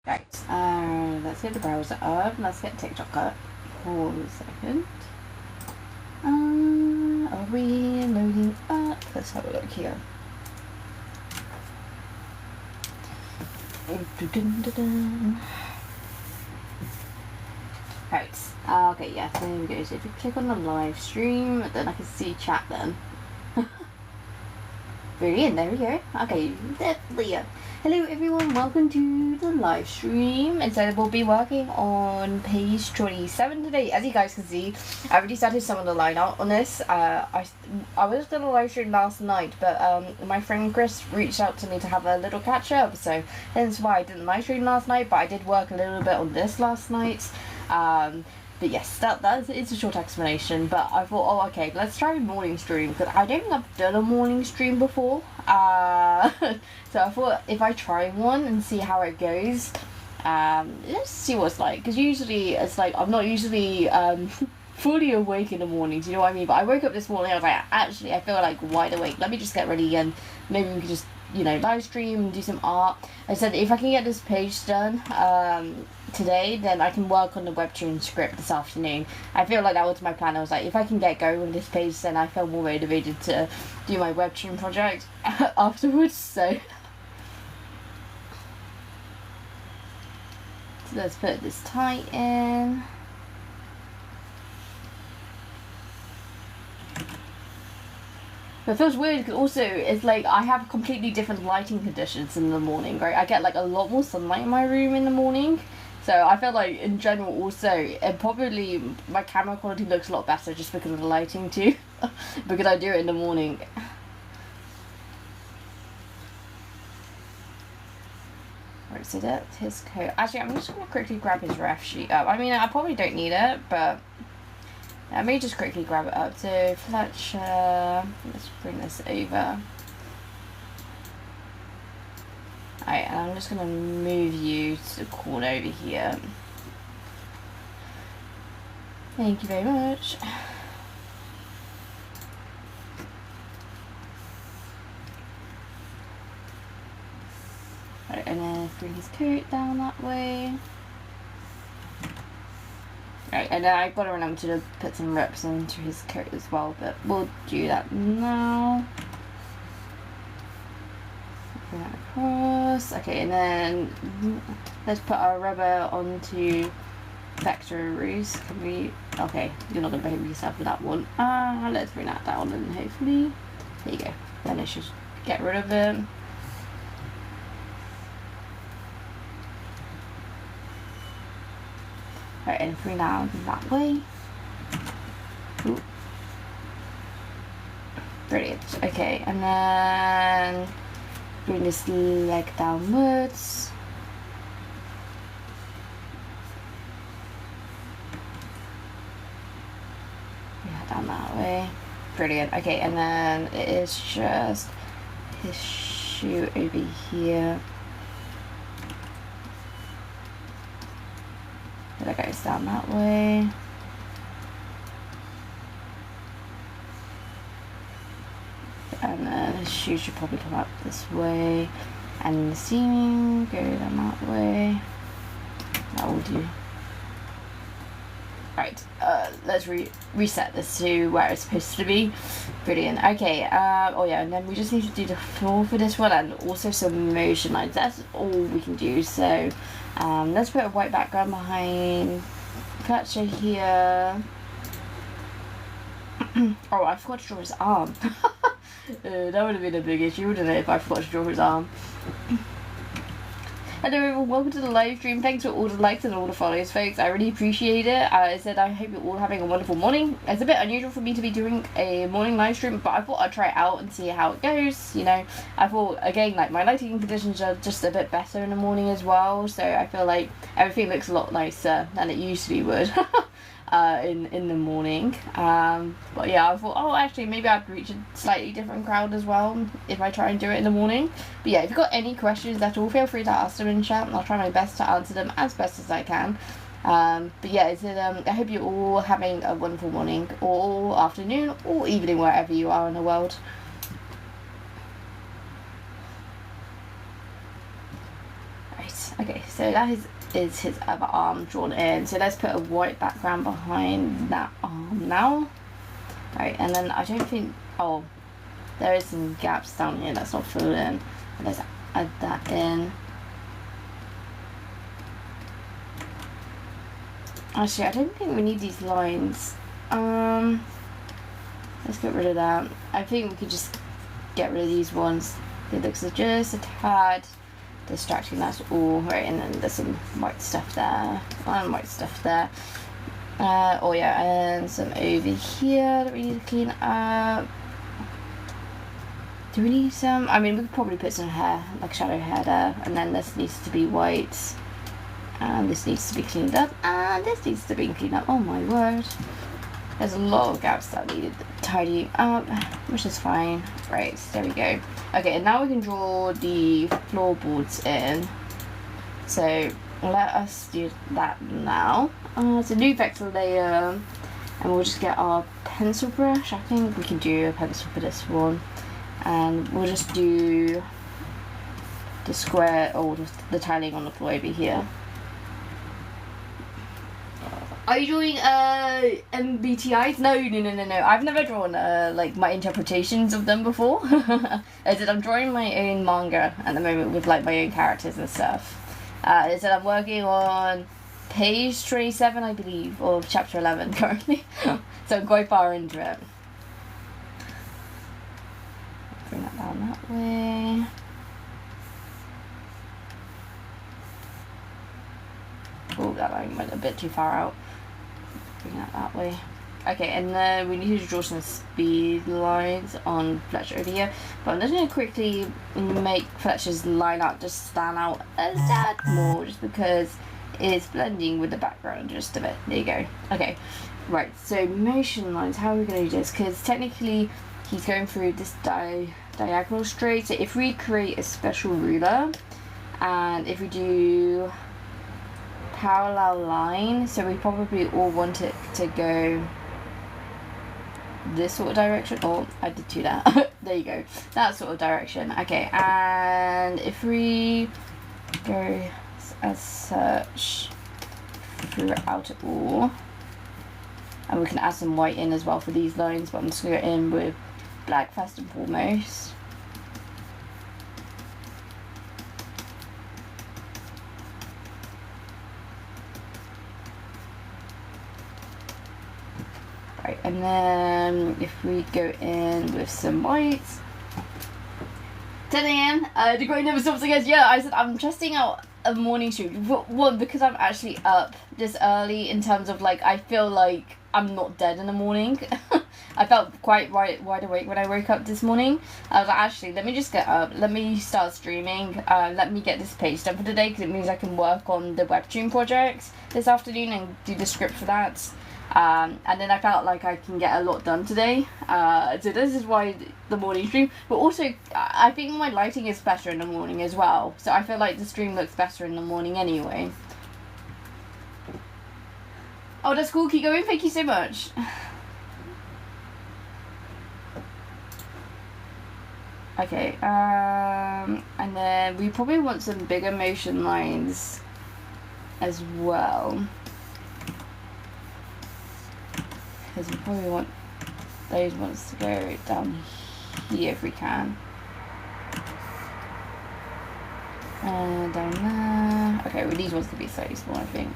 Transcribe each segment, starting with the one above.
Right, let's get the browser up. Let's get TikTok up. Hold a second. Are we loading up? Let's have a look here. Right, okay, yeah, there we go. So if you click on the live stream, then I can see chat then. Brilliant, there we go. Okay, definitely. Hello everyone, welcome to the live stream. And so we'll be working on page 27 today. As you guys can see, I already started some of the line art on this. I was going to live stream last night, but my friend Chris reached out to me to have a little catch up, so hence why I didn't live stream last night, but I did work a little bit on this last night. But yes, it's a short explanation, but I thought, oh okay, let's try a morning stream, because I don't think I've done a morning stream before, so I thought if I try one and see how it goes, let's see what it's like, because usually it's like, I'm not usually fully awake in the mornings, you know what I mean, but I woke up this morning, I was like, actually I feel like wide awake, let me just get ready and maybe we could just, you know, live stream and do some art. I said if I can get this page done today, then I can work on the webtoon script this afternoon. I feel like that was my plan. I was like, if I can get going with this page, then I feel more motivated to do my webtoon project afterwards. So let's put this tight in. But it feels weird because also it's like I have completely different lighting conditions in the morning, right? I get like a lot more sunlight in my room in the morning. So I feel like in general also, it probably, my camera quality looks a lot better just because of the lighting too. Because I do it in the morning. Right, so that's his coat. Actually, I'm just going to quickly grab his ref sheet up. I mean, I probably don't need it, but let me just quickly grab it up. So Fletcher, let's bring this over. Alright, and I'm just going to move you to the corner over here. Thank you very much. Alright, and then bring his coat down that way. Right, and then I've got to remember to put some rips into his coat as well, but we'll do that now. Bring that across. Okay, and then let's put our rubber onto factories. Can we? Okay, you're not going to behave yourself with that one. Let's bring that down and hopefully, there you go. Then it should get rid of it. Right, and bring down that way. Ooh. Brilliant. Okay, and then bring this leg downwards. Yeah, down that way. Brilliant. Okay, and then it is just his shoe over here. That goes down that way. And then his shoe should probably come up this way. And the seam go down that way. That will do. Right, let's reset this to where it's supposed to be. Brilliant. Okay, oh yeah, and then we just need to do the floor for this one and also some motion lines. That's all we can do. So let's put a white background behind Fletcher here. Oh, I forgot to draw his arm. That would have been a big issue, wouldn't it, if I forgot to draw his arm. Hello everyone, welcome to the live stream. Thanks for all the likes and all the follows, folks. I really appreciate it. I said I hope you're all having a wonderful morning. It's a bit unusual for me to be doing a morning live stream, but I thought I'd try it out and see how it goes. You know, I thought, again, like my lighting conditions are just a bit better in the morning as well, so I feel like everything looks a lot nicer than it usually would. In the morning, but yeah, I thought, oh, actually maybe I'd reach a slightly different crowd as well if I try and do it in the morning. But yeah, if you've got any questions at all, feel free to ask them in chat and I'll try my best to answer them as best as I can. But yeah, I hope you're all having a wonderful morning or afternoon or evening wherever you are in the world. Right, Okay, so that is his other arm drawn in. So let's put a white background behind that arm now. Alright, and then I don't think, oh, there is some gaps down here that's not filled in. Let's add that in. Actually, I don't think we need these lines. Let's get rid of that. I think we could just get rid of these ones. It looks just a tad distracting, that's all. Right, and then there's some white stuff there. And white stuff there. Oh yeah, and some over here that we need to clean up. Do we need some? I mean, we could probably put some hair, like shadow hair there. And then this needs to be white. And this needs to be cleaned up. And this needs to be cleaned up. Oh my word. There's a lot of gaps that needed tidying up, which is fine. Right, so there we go. Okay, and now we can draw the floorboards in. So let us do that now. It's a new vector layer, and we'll just get our pencil brush. I think we can do a pencil for this one, and we'll just do the square or the tiling on the floor over here. Are you drawing MBTIs? No. I've never drawn like my interpretations of them before. I'm drawing my own manga at the moment with like my own characters and stuff. I'm working on page 27, I believe, or chapter 11 currently. So I'm quite far into it. Bring that down that way. Oh, that line went a bit too far out. Bring that way. Okay, and then we need to draw some speed lines on Fletcher over here. But I'm just going to quickly make Fletcher's line up just stand out a tad more, just because it's blending with the background just a bit. There you go. Okay, right, so motion lines, how are we going to do this? Because technically he's going through this diagonal straight. So if we create a special ruler, and if we do parallel line, so we probably all want it to go this sort of direction. Oh, I did do that. There you go, that sort of direction. Okay, and if we go as such throughout it all, and we can add some white in as well for these lines, but I'm just going to go in with black first and foremost. And then if we go in with some whites. 10 a.m. The grind never stops, I guess. Yeah, I said I'm testing out a morning stream. One, because I'm actually up this early, in terms of like I feel like I'm not dead in the morning. I felt quite wide awake when I woke up this morning. I was like, actually, let me just get up. Let me start streaming. Let me get this page done for today, because it means I can work on the webtoon project this afternoon and do the script for that. And then I felt like I can get a lot done today. So this is why the morning stream. But also, I think my lighting is better in the morning as well. So I feel like the stream looks better in the morning anyway. Oh, that's cool. Keep going. Thank you so much. Okay. And then we probably want some bigger motion lines as well. Because we probably want those ones to go down here if we can. And down there. Okay, well these ones could be slightly small, I think.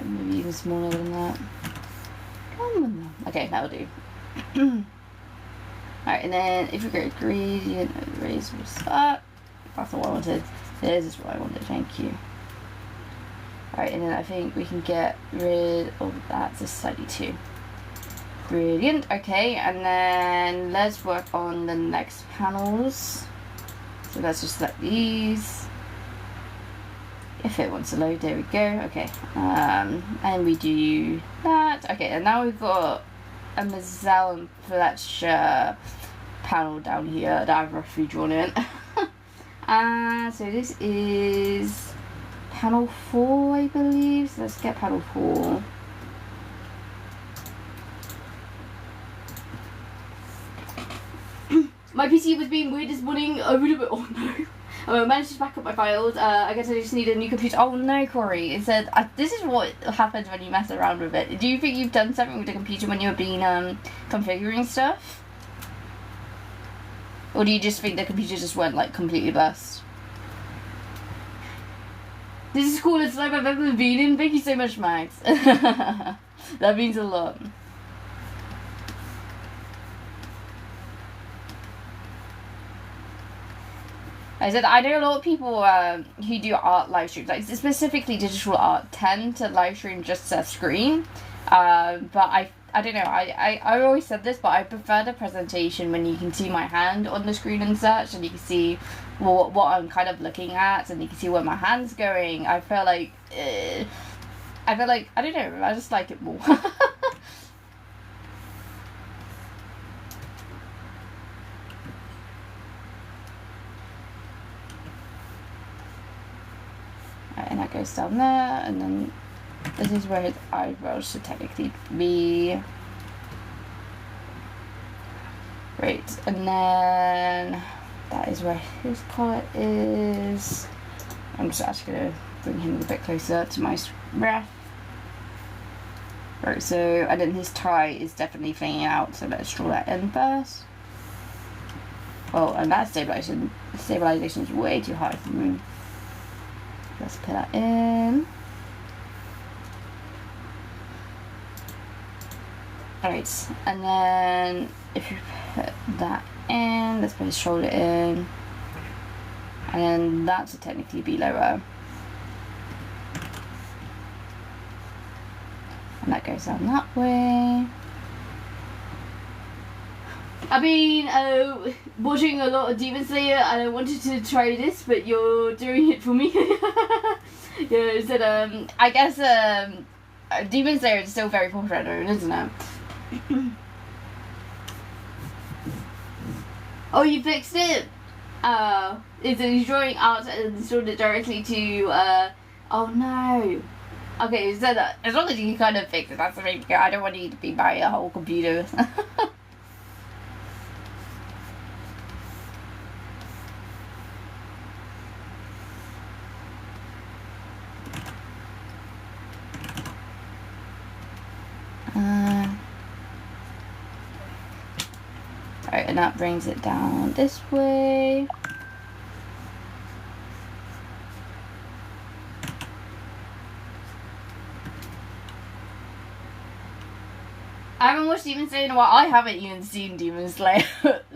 Maybe even smaller than that. Come on. Okay, that'll do. Alright, and then if we go gradient, raise will start. That's not what I wanted. This is what I wanted, thank you. Alright, and then I think we can get rid of that just slightly too. Brilliant, okay, and then let's work on the next panels. So let's just select these. If it wants to load, there we go, okay. And we do that. Okay, and now we've got a Mazel and Fletcher panel down here that I've roughly drawn in. So this is panel 4, I believe. So let's get panel 4. My PC was being weird this morning. I would have. Oh no. I managed to back up my files. I guess I just need a new computer. Oh no, Corey. It said, this is what happens when you mess around with it. Do you think you've done something with the computer when you've been configuring stuff? Or do you just think the computer just went like completely bust? This is the coolest live I've ever been in. Thank you so much, Max. That means a lot. I said I know a lot of people who do art live streams, like specifically digital art, tend to live stream just a screen. But I don't know. I always said this, but I prefer the presentation when you can see my hand on the screen and such, and you can see what I'm kind of looking at, and you can see where my hand's going. I feel like I don't know. I just like it more. And that goes down there, and then this is where his eyebrows should technically be. Great, and then that is where his collar is. I'm just actually going to bring him a bit closer to my breath. Right, so, and then his tie is definitely flinging out, so let's draw that in first. Oh, and that stabilization is way too high for me. Let's put that in. Alright, and then if you put that in, let's put his shoulder in. And then that should technically be lower. And that goes down that way. I've been watching a lot of Demon Slayer and I wanted to try this, but you're doing it for me. Yeah, so I guess Demon Slayer is still very foreshadowing, isn't it? Oh, you fixed it? It's drawing out and installed it directly to, oh no. Okay, so that, as long as you can kind of fix it, that's the main thing. I don't want you to be buying a whole computer. Alright, and that brings it down this way. I haven't watched Demon Slayer in a while. I haven't even seen Demon Slayer,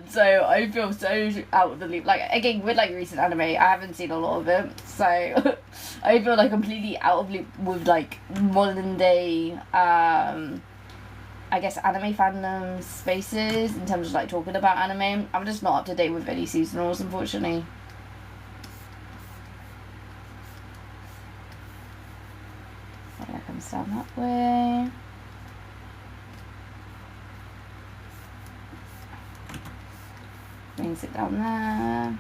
so I feel so out of the loop. Like, again, with like recent anime, I haven't seen a lot of it, so I feel like completely out of loop with like modern day, I guess anime fandom spaces in terms of like talking about anime. I'm just not up to date with any seasonals, unfortunately. That comes down that way. Brings it down there.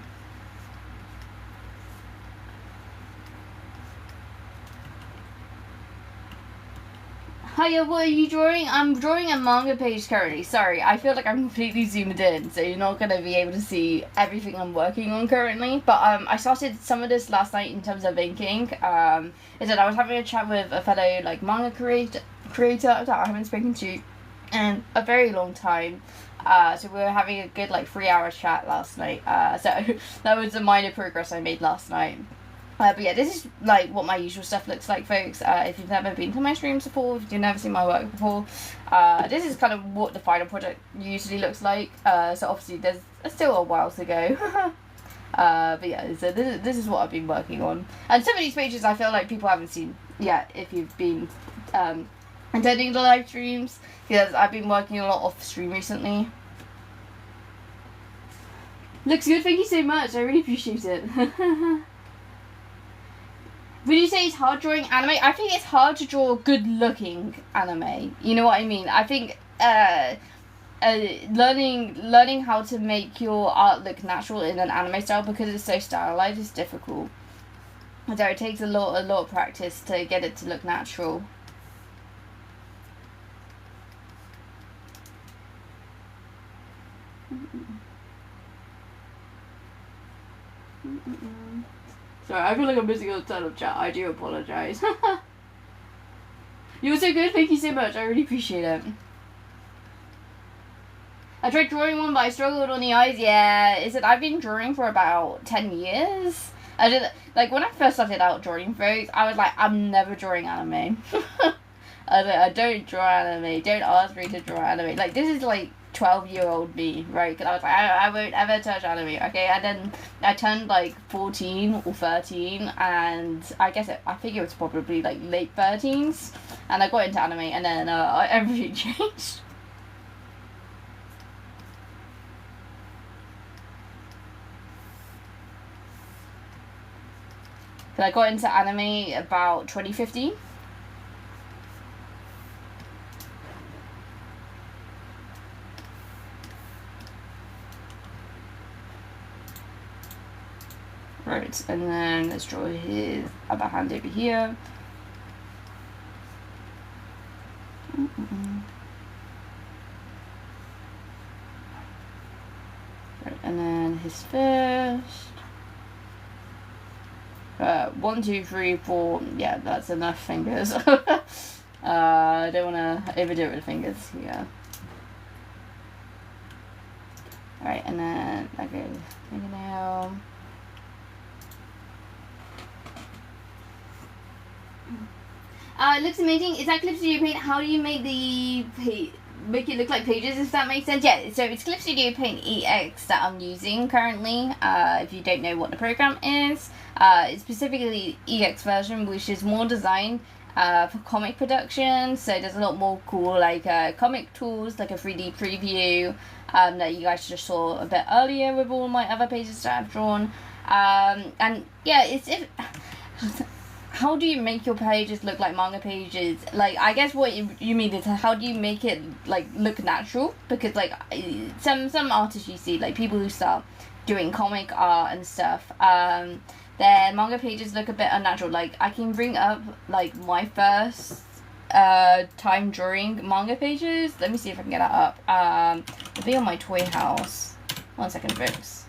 Hiya, what are you drawing? I'm drawing a manga page currently. Sorry, I feel like I'm completely zoomed in, so you're not going to be able to see everything I'm working on currently. But I started some of this last night in terms of inking. Is that I was having a chat with a fellow like manga creator that I haven't spoken to in a very long time. So we were having a good like 3-hour chat last night. So that was the minor progress I made last night. But yeah, this is like what my usual stuff looks like, folks. If you've never been to my streams before, if you've never seen my work before, this is kind of what the final project usually looks like. So obviously there's still a while to go. But yeah, so this is what I've been working on. And some of these pages I feel like people haven't seen yet if you've been attending the live streams, because I've been working a lot off stream recently. Looks good, thank you so much, I really appreciate it. Would you say it's hard drawing anime? I think it's hard to draw good looking anime. You know what I mean? I think learning how to make your art look natural in an anime style, because it's so stylized, is difficult. So it takes a lot of practice to get it to look natural. Sorry, I feel like I'm missing a ton of chat. I do apologize. You were so good. Thank you so much. I really appreciate it. I tried drawing one, but I struggled on the eyes. Yeah, is it? I've been drawing for about 10 years. I did, like, when I first started out drawing folks, I was like, I'm never drawing anime. I don't draw anime. Don't ask me to draw anime. Like, this is like 12-year-old me, right? Because I was like, I won't ever touch anime, okay? And then I turned like 14 or 13, and I think it was probably like late 13s, and I got into anime, and then everything changed. So I got into anime about 2015. Right, and then let's draw his other hand over here. Right, and then his fist. 1, 2, 3, 4. Yeah, that's enough fingers. I don't want to overdo it with fingers. Yeah. Alright, and then, okay, fingernail. It looks amazing. Is that Clip Studio Paint? How do you make make it look like pages, if that makes sense? Yeah, so it's Clip Studio Paint EX that I'm using currently. If you don't know what the program is, it's specifically EX version, which is more designed for comic production. So there's a lot more cool comic tools, like a 3D preview that you guys just saw a bit earlier with all my other pages that I've drawn. And yeah, how do you make your pages look like manga pages? Like, I guess what you mean is how do you make it like look natural? Because like some artists you see, like people who start doing comic art and stuff, their manga pages look a bit unnatural. Like, I can bring up like my first time drawing manga pages. Let me see if I can get that up. It'll be on my toy house. 1 second, folks.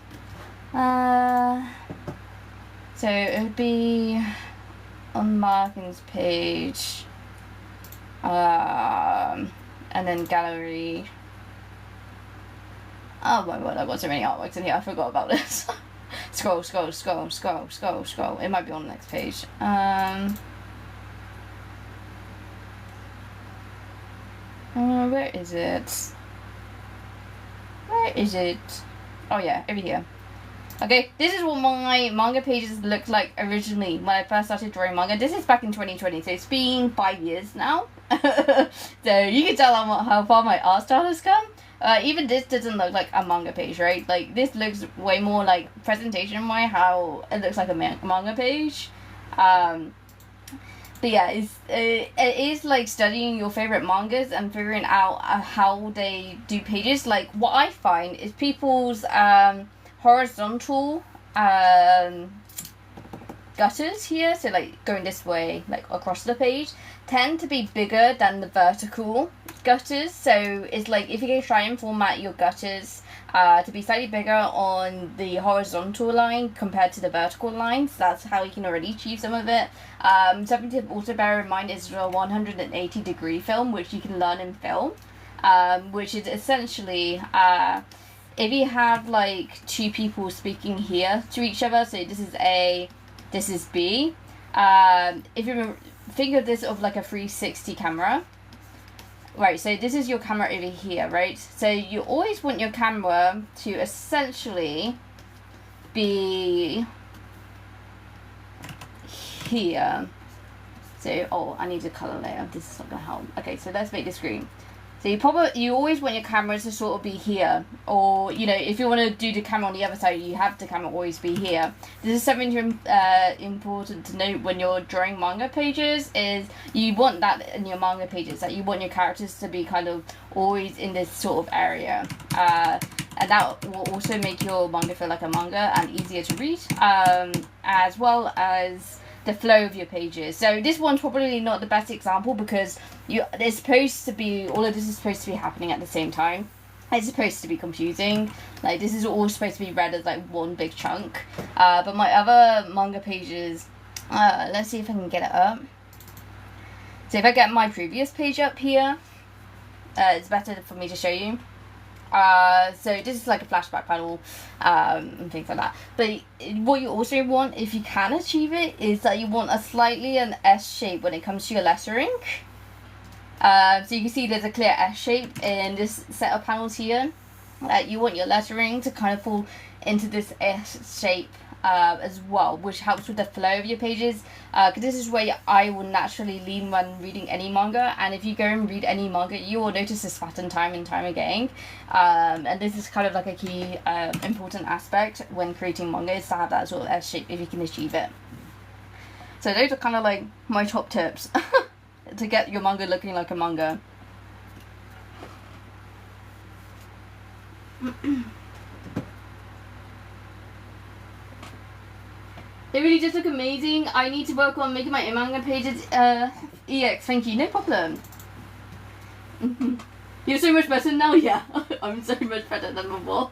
So it would be on Markin's page, and then gallery. Oh my god, I've got so many artworks in here, I forgot about this. Scroll. It might be on the next page. Where is it? Oh yeah, over here. Okay, this is what my manga pages looked like originally when I first started drawing manga. This is back in 2020, so it's been 5 years now. So you can tell how far my art style has come. Even this doesn't look like a manga page, right? Like, this looks way more like presentation-wise how it looks like a manga page. But yeah, it is like studying your favorite mangas and figuring out how they do pages. Like, what I find is people's horizontal gutters here, so like going this way, like across the page, tend to be bigger than the vertical gutters. So it's like, if you can try and format your gutters to be slightly bigger on the horizontal line compared to the vertical lines, that's how you can already achieve some of it. Something to also bear in mind is the 180-degree film, which you can learn in film, which is essentially if you have like two people speaking here to each other, so this is A, this is B, if you think of this of like a 360 camera, right, so this is your camera over here, right? So you always want your camera to essentially be here. So, oh, I need a color layer. This is not gonna help. Okay, so let's make this green. So you always want your camera to sort of be here, or you know, if you want to do the camera on the other side, you have the camera always be here. This is something important to note when you're drawing manga pages, is you want that in your manga pages, that you want your characters to be kind of always in this sort of area, and that will also make your manga feel like a manga and easier to read, as well as the flow of your pages. So this one's probably not the best example because it's supposed to be, all of this is supposed to be happening at the same time. it's supposed to be confusing. Like, this is all supposed to be read as like one big chunk. But my other manga pages, let's see if I can get it up. So if I get my previous page up here, it's better for me to show you. So this is like a flashback panel, and things like that. But what you also want, if you can achieve it, is that you want a slightly an S shape when it comes to your lettering. So you can see there's a clear S shape in this set of panels here. You want your lettering to kind of fall into this S shape as well, which helps with the flow of your pages, because this is where I will naturally lean when reading any manga, and if you go and read any manga, you will notice this pattern time and time again, and this is kind of like a key important aspect when creating manga, is to have that sort of S shape if you can achieve it. So those are kind of like my top tips to get your manga looking like a manga. They really just look amazing. I need to work on making my manga pages EX. Thank you, no problem. You're so much better now, yeah. I'm so much better than before.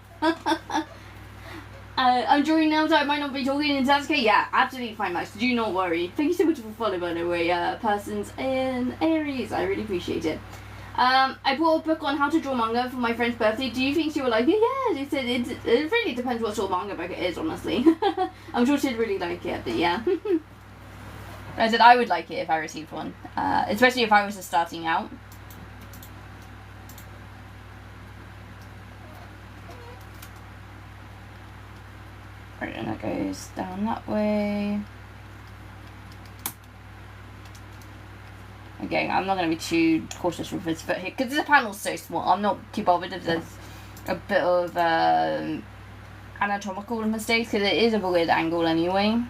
I'm drawing now, so I might not be talking in Sasuke. Yeah, absolutely fine, Max. Do not worry. Thank you so much for following, by the way, persons in Aries. I really appreciate it. I bought a book on how to draw manga for my friend's birthday. Do you think she will like it? Yeah, they said it really depends what sort of manga book it is, honestly. I'm sure she'd really like it, but yeah. I said I would like it if I received one, especially if I was just starting out. Right, and it goes down that way. Again, I'm not going to be too cautious with this foot here, because the panel's so small. I'm not too bothered if there's a bit of anatomical mistakes, because it is a weird angle anyway.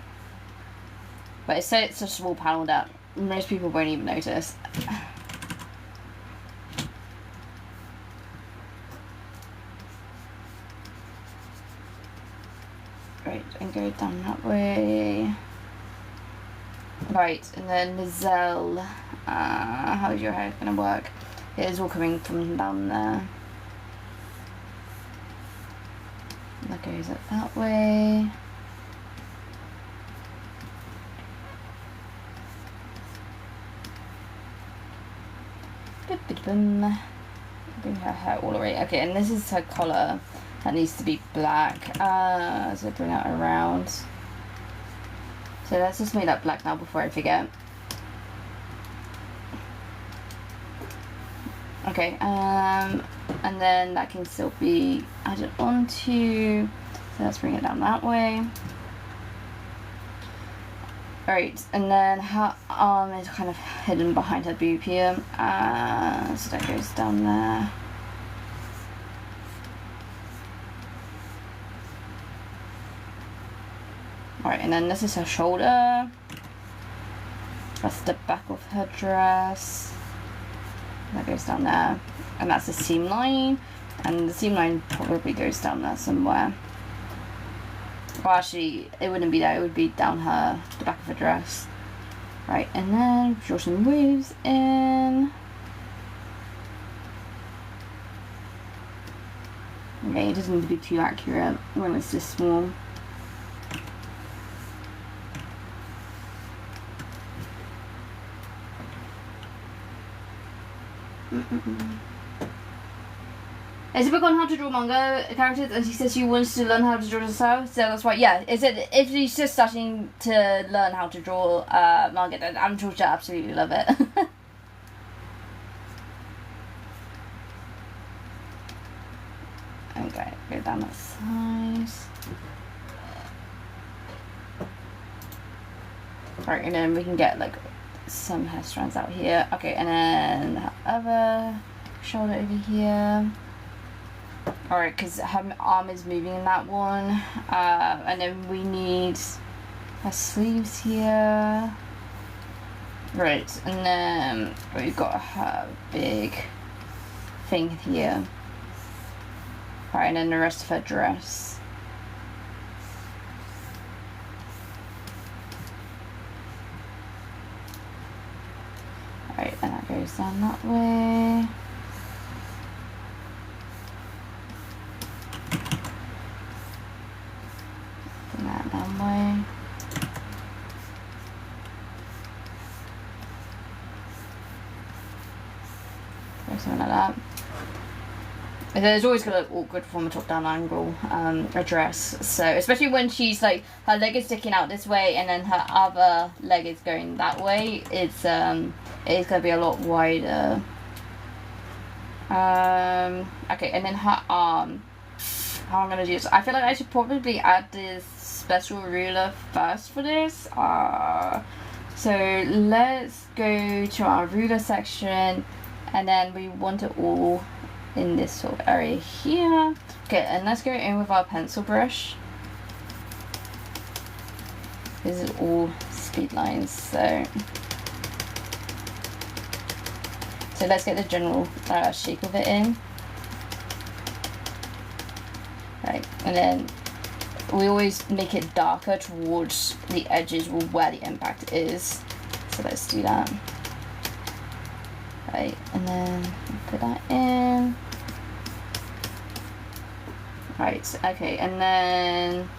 But it's such a small panel that most people won't even notice. Right, and go down that way. Right, and then Lizelle, how's your hair gonna work? It is all coming from down there. That goes up that way. Bring her hair all the way. Okay, and this is her collar. That needs to be black. So bring that around. So let's just make that black now before I forget. Okay, and then that can still be added onto. So let's bring it down that way. Alright, and then her arm is kind of hidden behind her boob here. So that goes down there. Alright, and then this is her shoulder. That's the back of her dress. That goes down there. And that's the seam line. And the seam line probably goes down there somewhere. Well, actually, it wouldn't be there. It would be down the back of her dress. Right, and then draw some waves in. Okay, it doesn't need to be too accurate when it's this small. It's a book on how to draw manga characters, and she says she wants to learn how to draw herself, so that's why, yeah, if she's just starting to learn how to draw manga, then I'm sure she'll absolutely love it. Okay, go down that side. Right, and then we can get, like, some hair strands out here. Okay, and then the other shoulder over here. Alright, because her arm is moving in that one. And then we need her sleeves here. Right, and then we've got her big thing here. Alright, and then the rest of her dress. Right, and that goes down that way. wrong way. Something like that. It's always gonna look awkward from a top-down angle, a dress. So especially when she's like, her leg is sticking out this way and then her other leg is going that way. It's gonna be a lot wider. Okay, and then her arm. How I'm gonna do this? I feel like I should probably add this special ruler first for this. So let's go to our ruler section, and then we want it all in this sort of area here. Okay, and let's go in with our pencil brush. This is all speed lines, so let's get the general shape of it in. Right, and then we always make it darker towards the edges where the impact is. So let's do that. Right, and then put that in. Right, okay, and then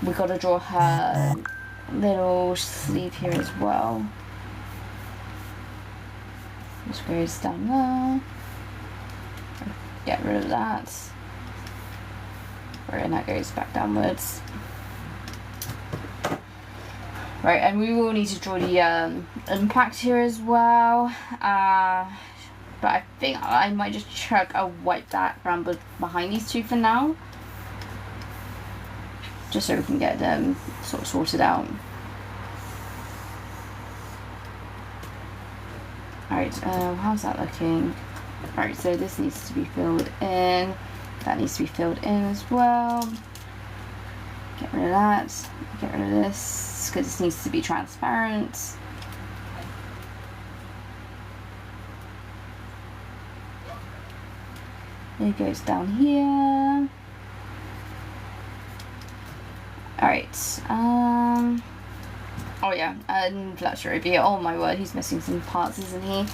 we gotta draw her little sleeve here as well. Just goes down there. Get rid of that. Right, and that goes back downwards. Right, and we will need to draw the impact here as well. But I think I might just chuck a white background behind these two for now. Just so we can get them sort of sorted out. Alright, how's that looking? Alright, so this needs to be filled in. That needs to be filled in as well. Get rid of that. Get rid of this, because this needs to be transparent. It goes down here. Alright, oh yeah, and Fletcher over here. Oh my word, he's missing some parts, isn't he?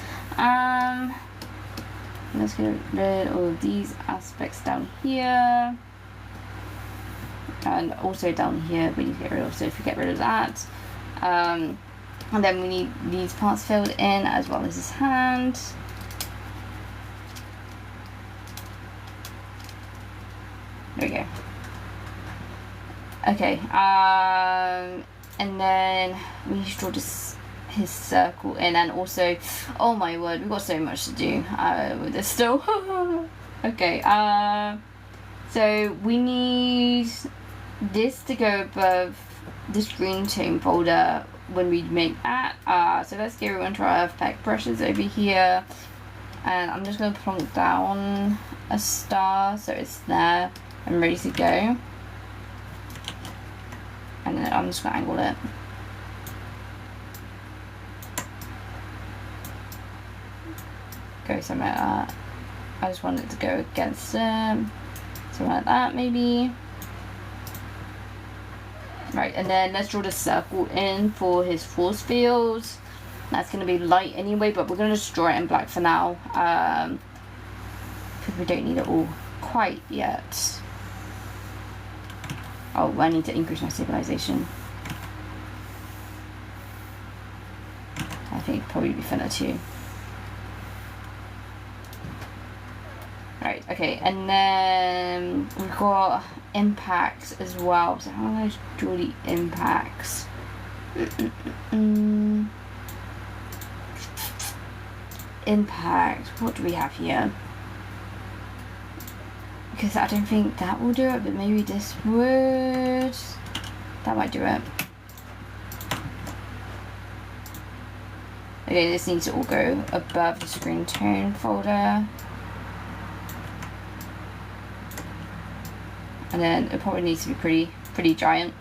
Let's get rid of all of these aspects down here. And also down here, we need to get rid of, so if we get rid of that. And then we need these parts filled in, as well as his hand. There we go. Okay, and then we need to draw his circle in, and also, oh my word, we've got so much to do with this still. Okay, so we need this to go above this green tone folder when we make that. So let's go into our effect brushes over here, and I'm just going to plonk down a star so it's there and ready to go. And then I'm just going to angle it. Go something like that. I just want it to go against something like that maybe. Right, and then let's draw the circle in for his force field. That's going to be light anyway, but we're going to just draw it in black for now. Because we don't need it all quite yet. Oh, I need to increase my stabilization. I think it'd probably be thinner too. Right, okay, and then we've got impacts as well. So how am I going to draw the impacts? Impact, what do we have here? Because I don't think that will do it, but maybe this would. That might do it. Okay, this needs to all go above the screen tone folder. And then it probably needs to be pretty giant.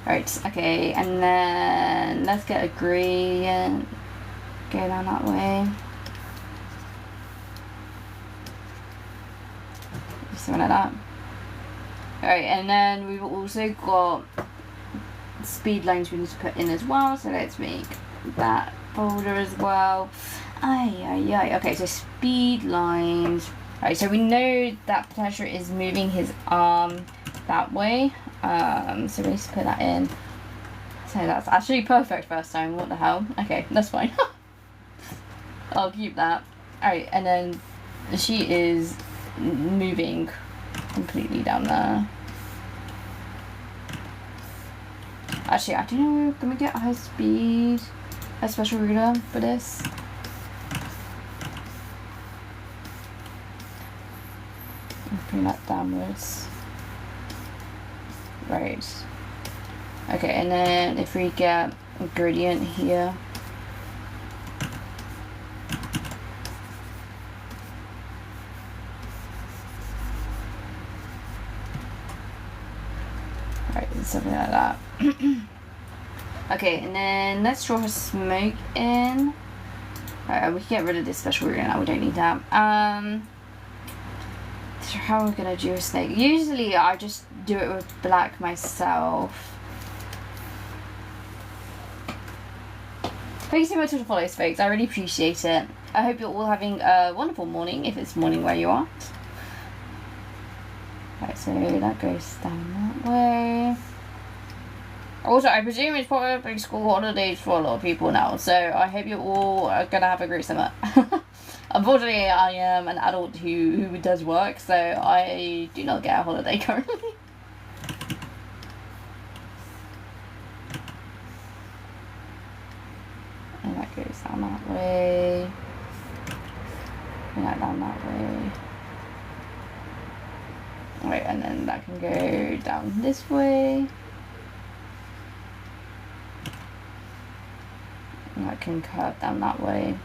Right, okay, and then let's get a gradient. Go down that way. Just something like that. Alright, and then we've also got speed lines we need to put in as well. So let's make that folder as well. Okay, so speed lines. Alright, so we know that Pleasure is moving his arm that way. So we need to put that in. So that's actually perfect first time. What the hell? Okay, that's fine. I'll keep that. Alright, and then she is moving completely down there. Actually, I don't know. Can we get high speed? A special ruler for this? Bring that downwards. Right. Okay, and then if we get a gradient here. Right, something like that. Okay, and then let's draw her smoke in. Alright, we can get rid of this special ruler now, we don't need that. So how are we gonna do a snake? Usually I just do it with black myself. Thank you so much for the follows, folks. I really appreciate it. I hope you're all having a wonderful morning, if it's morning where you are. Right, so that goes down that way. Also, I presume it's probably school holidays for a lot of people now, so I hope you all are gonna have a great summer. Unfortunately, I am an adult who does work, so I do not get a holiday currently. And that goes down that way. And that down that way. Right, and then that can go down this way. And that can curve down that way.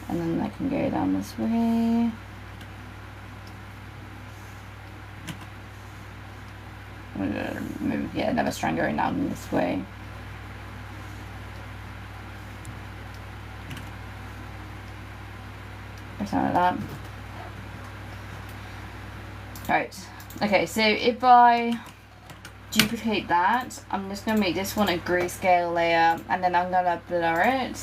And then that can go down this way. Maybe get another strand going down this way. Or something like that. Right. Okay, so if I duplicate that, I'm just going to make this one a grayscale layer, and then I'm going to blur it.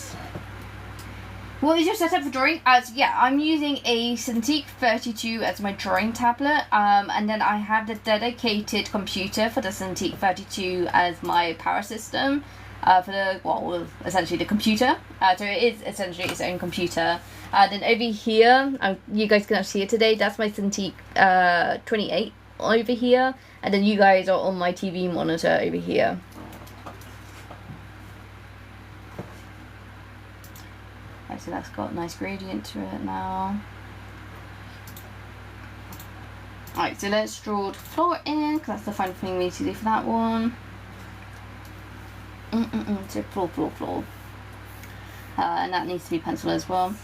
What is your setup for drawing? Yeah, I'm using a Cintiq 32 as my drawing tablet, and then I have the dedicated computer for the Cintiq 32 as my power system for the, well, essentially the computer. So it is essentially its own computer. Then over here, you guys can see it today, that's my Cintiq 28 over here, and then you guys are on my TV monitor over here. Right, so that's got a nice gradient to it now. Alright, so let's draw the floor in, because that's the final thing we need to do for that one. So floor. And that needs to be pencil as well.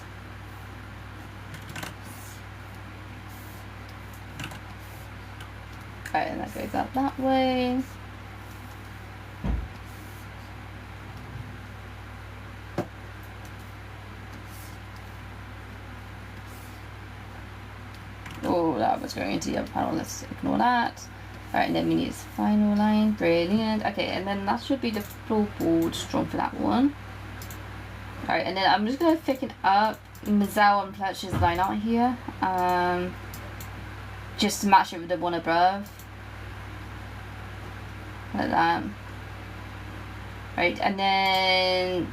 Right, and that goes up that way. Oh, that was going into the other panel. Let's ignore that. Alright, and then we need this final line. Brilliant. Okay, and then that should be the floorboard drawn for that one. Alright, and then I'm just going to thicken up Mazel and Fletcher's line out here. Just to match it with the one above. Like that. Right, and then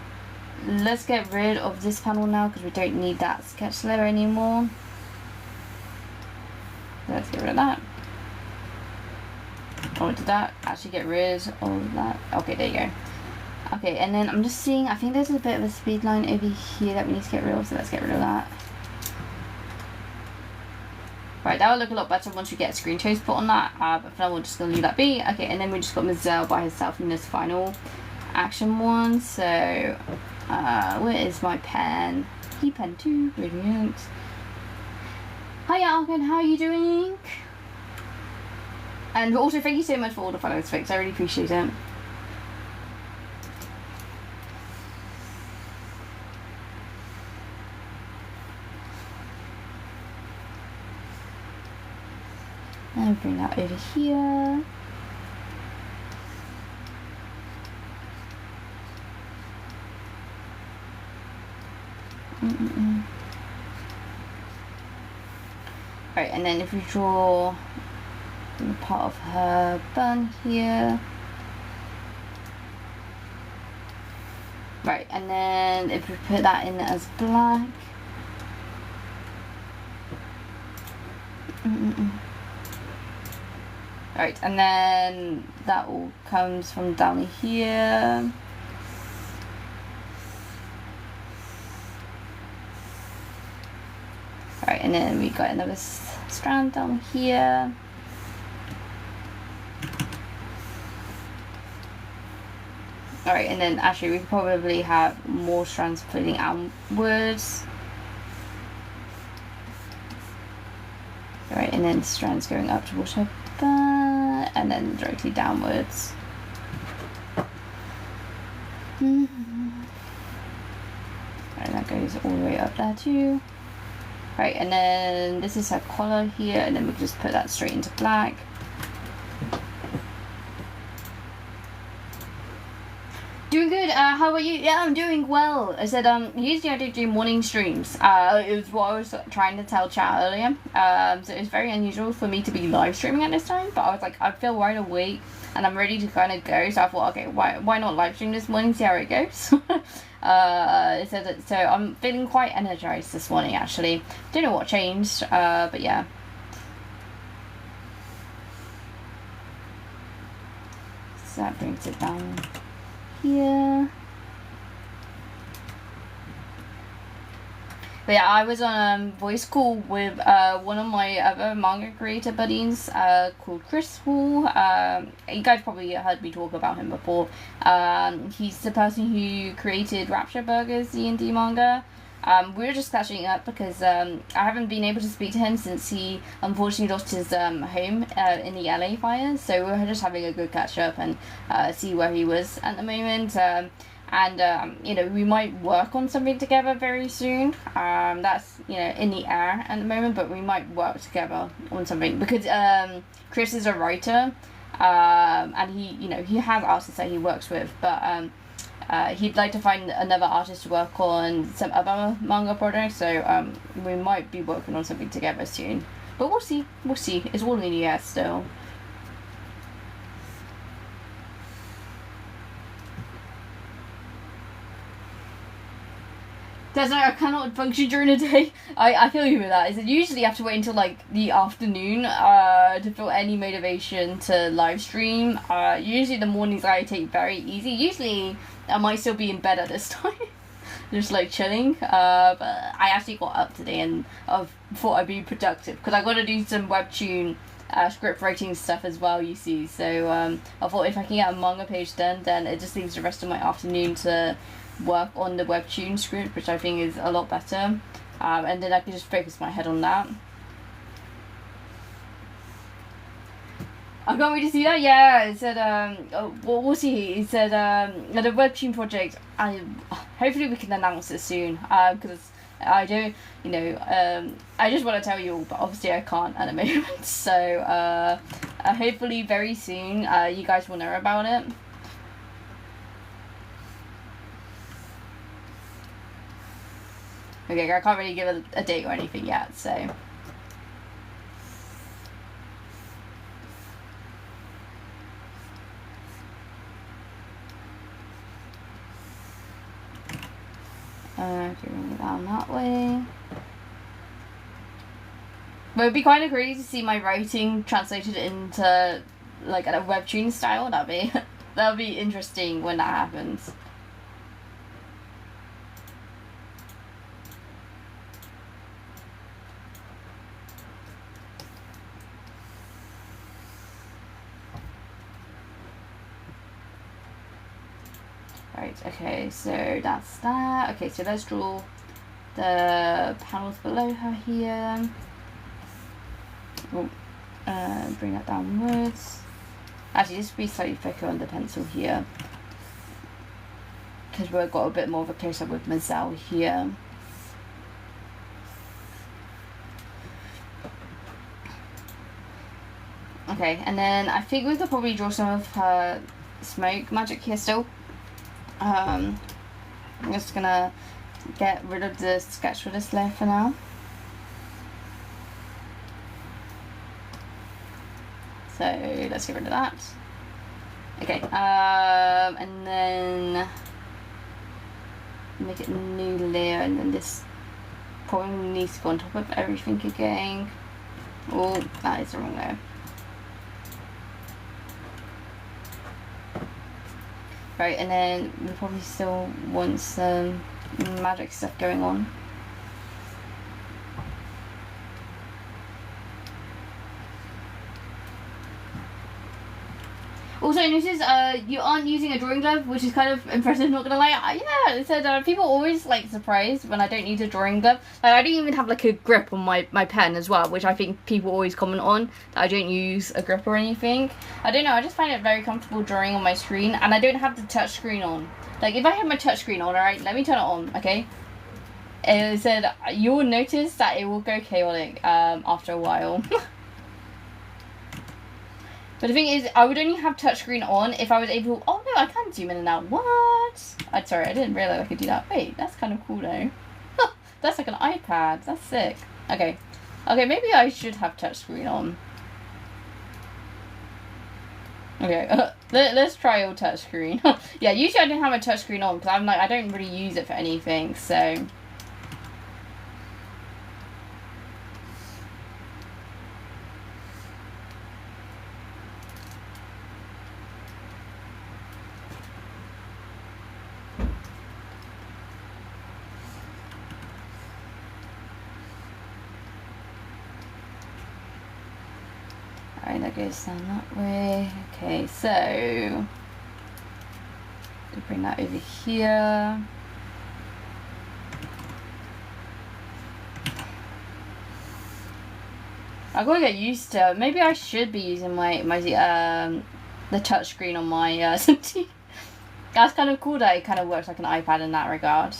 let's get rid of this panel now because we don't need that sketch layer anymore. Let's get rid of that. Oh, did that actually get rid of that? Okay, there you go. Okay, and then I'm just seeing, I think there's a bit of a speed line over here that we need to get rid of, so let's get rid of that. Right, that will look a lot better once we get screen toast put on that, but for now we're just going to leave that be. Okay, and then we just got Mazel by herself in this final action one, so where is my pen? Key pen 2, brilliant. Hiya Arkin, how are you doing? And also thank you so much for all the follows, folks, I really appreciate it. And bring that over here. Right, and then if we draw part of her bun here. Right, and then if we put that in as black. Right, and then that all comes from down here. Right, and then we got another strand down here. Alright, and then actually we could probably have more strands pulling outwards. Alright, and then strands going up towards her back, and then directly downwards. And that goes all the way up there too. Right, and then this is her collar here, and then we can just put that straight into black. Doing good. How about you? Yeah, I'm doing well. I said usually I do morning streams. It was what I was trying to tell chat earlier. So it's very unusual for me to be live streaming at this time, but I was like, I feel wide awake and I'm ready to kind of go. So I thought, okay, why not live stream this morning, see how it goes. So I'm feeling quite energized this morning actually. Don't know what changed, but yeah. So that brings it down here. But yeah, I was on a voice call with one of my other manga creator buddies called Chris Hall. You guys probably heard me talk about him before. He's the person who created Rapture Burger's D&D manga. We were just catching up because I haven't been able to speak to him since he unfortunately lost his home in the LA fires. So we were just having a good catch up and see where he was at the moment. You know, we might work on something together very soon. That's, you know, in the air at the moment, but we might work together on something because Chris is a writer, and he, you know, he has artists that he works with, but he'd like to find another artist to work on some other manga projects, so we might be working on something together soon. But we'll see. It's all in the air still. There's no, I cannot function during the day. I feel you with that. Is usually you have to wait until like the afternoon to feel any motivation to live stream. Usually the mornings I take very easy. Usually I might still be in bed at this time, just like chilling. But I actually got up today and I thought I'd be productive because I got to do some webtoon script writing stuff as well. You see, so I thought if I can get a manga page done, then it just leaves the rest of my afternoon to work on the webtoon script, which I think is a lot better, and then I can just focus my head on that. I can't wait to see that. Yeah, it said well, we'll see. It said the webtoon project, hopefully we can announce it soon, because I don't, you know, I just want to tell you all, but obviously I can't at the moment. So hopefully very soon you guys will know about it. Okay, I can't really give a date or anything yet, so. Doing it down that way. But it'd be kind of crazy to see my writing translated into like a webtoon style. That'd be interesting when that happens. Right, okay, so that's that. Okay, so let's draw the panels below her here. Oh, bring that downwards. Actually, just be slightly thicker on the pencil here, because we've got a bit more of a close-up with Mazel here. Okay, and then I think we could probably draw some of her smoke magic here still. I'm just gonna get rid of the sketch for this layer for now. So let's get rid of that. Okay, and then make it a new layer, and then this probably needs to go on top of everything again. Oh, that is the wrong layer. Right, and then we probably still want some magic stuff going on. Also, I noticed you aren't using a drawing glove, which is kind of impressive, not gonna lie. Yeah, it said people always like surprised when I don't use a drawing glove. Like, I don't even have like a grip on my pen as well, which I think people always comment on, that I don't use a grip or anything. I don't know, I just find it very comfortable drawing on my screen, and I don't have the touch screen on. Like, if I have my touch screen on, alright, let me turn it on, okay? It said you'll notice that it will go chaotic after a while. But the thing is, I would only have touchscreen on if I was able... Oh no, I can zoom in and out. What? Sorry, I didn't realise I could do that. Wait, that's kind of cool though. That's like an iPad. That's sick. Okay. Okay, maybe I should have touchscreen on. Okay, let's try all touchscreen. Yeah, usually I don't have a touchscreen on because I'm like, I don't really use it for anything, so... Alright, that goes down that way. Okay, so bring that over here. I gotta get used to. Maybe I should be using my the touch screen on my SMT. That's kind of cool that it kind of works like an iPad in that regard.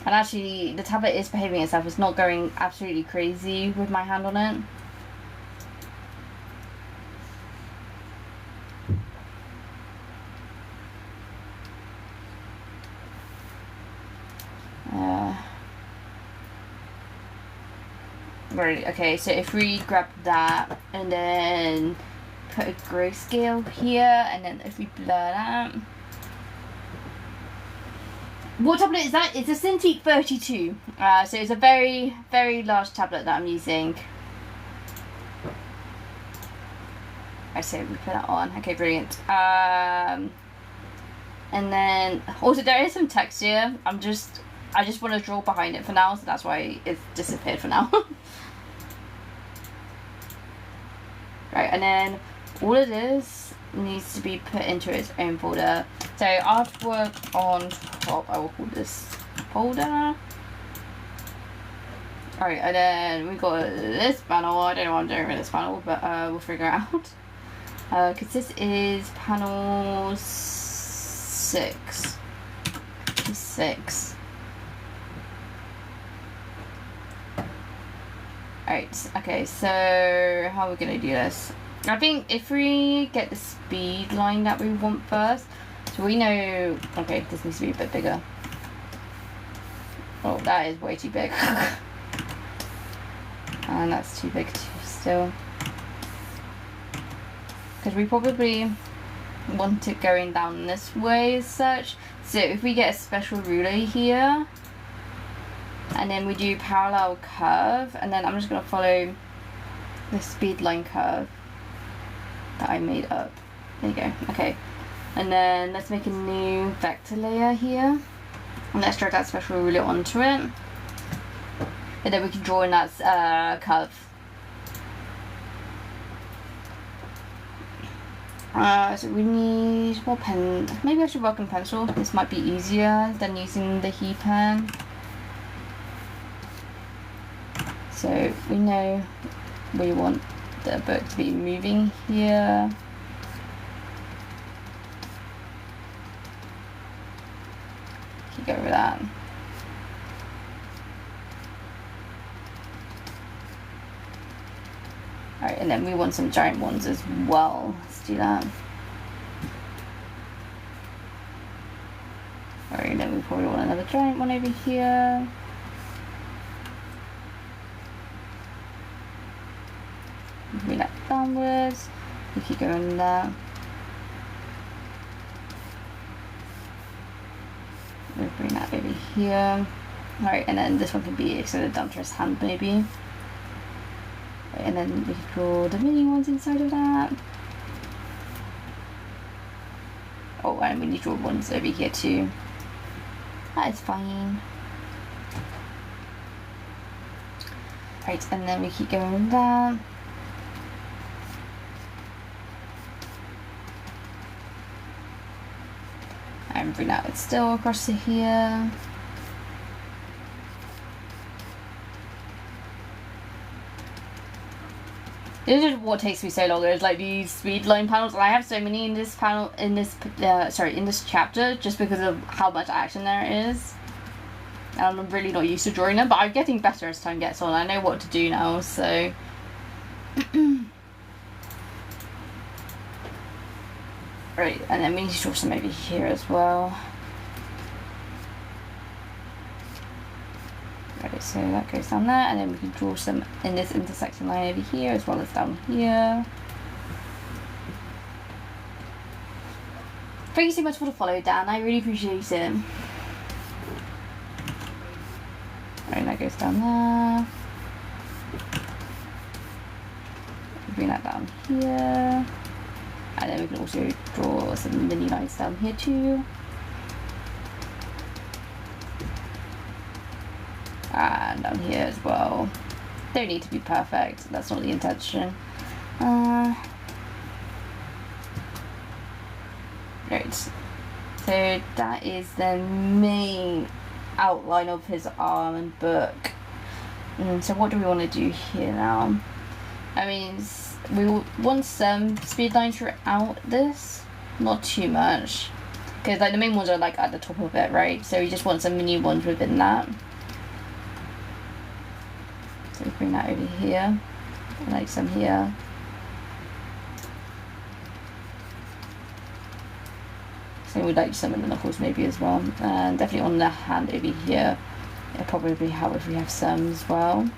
And actually, the tablet is behaving itself. It's not going absolutely crazy with my hand on it. Right, okay, so if we grab that and then put a grayscale here, and then if we blur that. What tablet is that? It's a Cintiq 32. So it's a very, very large tablet that I'm using. I say we put that on. Okay, brilliant. And then also there is some text here. I just want to draw behind it for now, so that's why it's disappeared for now. Right, and then all of this needs to be put into its own folder. So artwork on top, I will call this folder. Alright, and then we got this panel. I don't know what I'm doing with this panel, but we'll figure it out. Because this is panel 6. 6. Alright, okay, so how are we going to do this? I think if we get the speed line that we want first, so we know, okay, this needs to be a bit bigger. Oh, that is way too big. And that's too big too still. Because we probably want it going down this way as such. So if we get a special ruler here, and then we do parallel curve, and then I'm just going to follow the speed line curve that I made up. There you go. Okay. And then let's make a new vector layer here. And let's drag that special ruler onto it. And then we can draw in that curve. So we need more pen. Maybe I should work on pencil. This might be easier than using the he pen. So we know we want the book to be moving here. Keep going with that. Alright, and then we want some giant ones as well. Let's do that. Alright, and then we probably want another giant one over here. downwards. We keep going there. We'll bring that over here. Alright, and then this one can be extended down to his hand maybe. Right, and then we can draw the mini ones inside of that. Oh, and we need to draw ones over here too. That is fine. Right, and then we keep going down. And bring that still across to here. This is what takes me so long. It's like these speed line panels. I have so many in this panel, in this chapter, just because of how much action there is. And I'm really not used to drawing them, but I'm getting better as time gets on. I know what to do now, so. Right, and then we need to draw some over here as well. Right, so that goes down there, and then we can draw some in this intersecting line over here as well as down here. Thank you so much for the follow, Dan. I really appreciate it. Right, that goes down there. Bring that down here. And then we can also draw some mini lines down here too. And down here as well. Don't need to be perfect, that's not the intention. Right. So that is the main outline of his arm and book. So what do we want to do here now? I mean, we want some speed lines throughout this, not too much, because like the main ones are like at the top of it, right? So we just want some mini ones within that. So we bring that over here, like some here. So we'd like some in the knuckles maybe as well, and definitely on the hand over here. It'll probably help if we have some as well.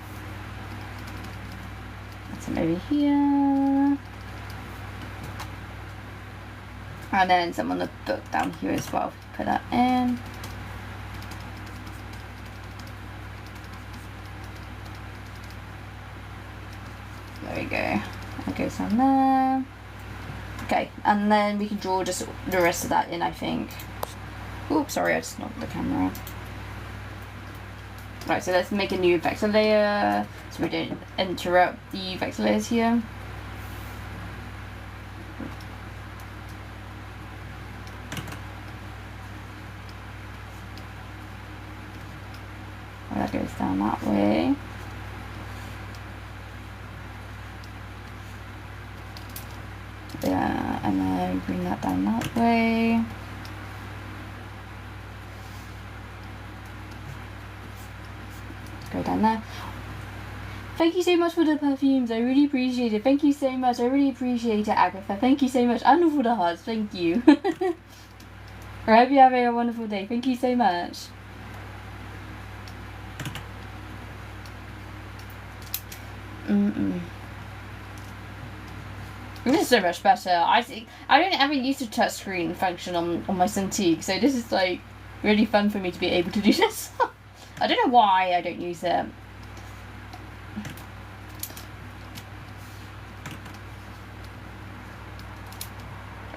Some over here, and then some on the book down here as well. Put that in. There we go. That goes down there. Okay, and then we can draw just the rest of that in, I think. Oops, sorry, I just knocked the camera. Right, so let's make a new vector layer so we don't interrupt the vector layers here. Well, that goes down that way. Yeah, and then bring that down that way. Go down there. Thank you so much for the perfumes. I really appreciate it. Thank you so much. I really appreciate it, Agatha. Thank you so much. And for the hearts. Thank you. I hope you have a wonderful day. Thank you so much. This is so much better. I don't ever use the touchscreen function on my Cintiq, so this is like really fun for me to be able to do this. I don't know why I don't use it.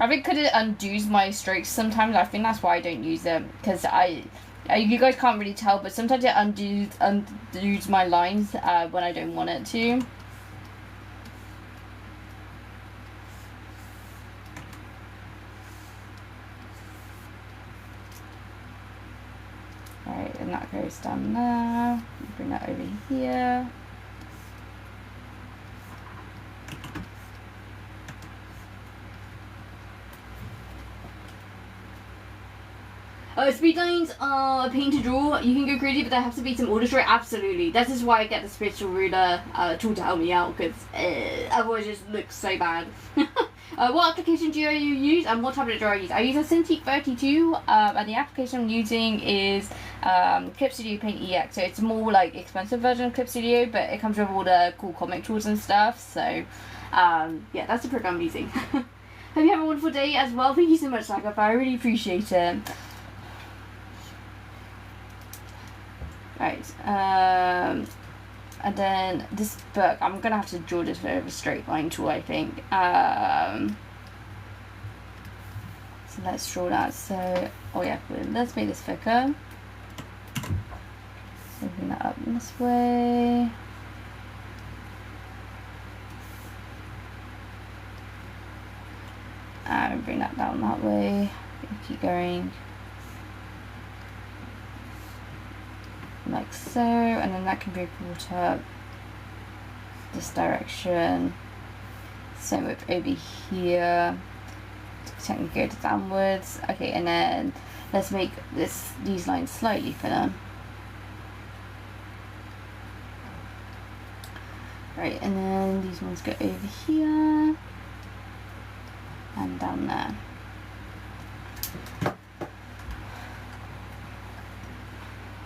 I think because it undoes my strokes sometimes. I think that's why I don't use it, because you guys can't really tell, but sometimes it undoes my lines when I don't want it to. Right, and that goes down there. Bring that over here. Speed lines are a pain to draw. You can go crazy, but there has to be some order to it. Absolutely. This is why I get the spiritual ruler tool to help me out, because otherwise it just looks so bad. What application do you use and what tablet do I use? I use a Cintiq 32 and the application I'm using is Clip Studio Paint EX. So it's a more like expensive version of Clip Studio, but it comes with all the cool comic tools and stuff. So Yeah, that's the program I'm using. Hope you have a wonderful day as well. Thank you so much, Zagaf. I really appreciate it. Right. And then this book, I'm gonna have to draw this over a straight line tool, I think. So let's draw that. So, oh yeah, let's make this thicker. So bring that up this way. And bring that down that way. Keep going. Like so, and then that can be brought up this direction. Same with over here. Technically go downwards. Okay, and then let's make these lines slightly thinner. Right, and then these ones go over here and down there.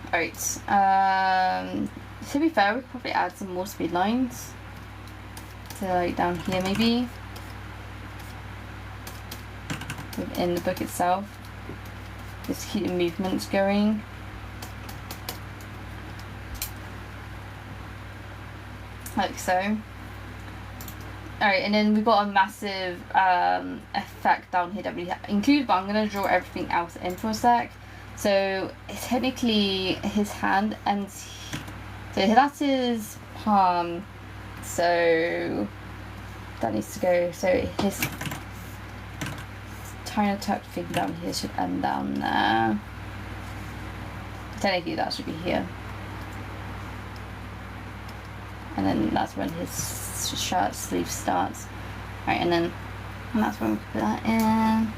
Alright, to be fair, we could probably add some more speed lines to like down here maybe within the book itself, just to keep the movements going. Like so. Alright, and then we've got a massive effect down here that we include, but I'm going to draw everything else in for a sec. So technically his hand ends, so that's his palm, so that needs to go, so his tiny tucked thing down here should end down there. Technically that should be here. And then that's when his shirt sleeve starts. Right, and that's when we put that in.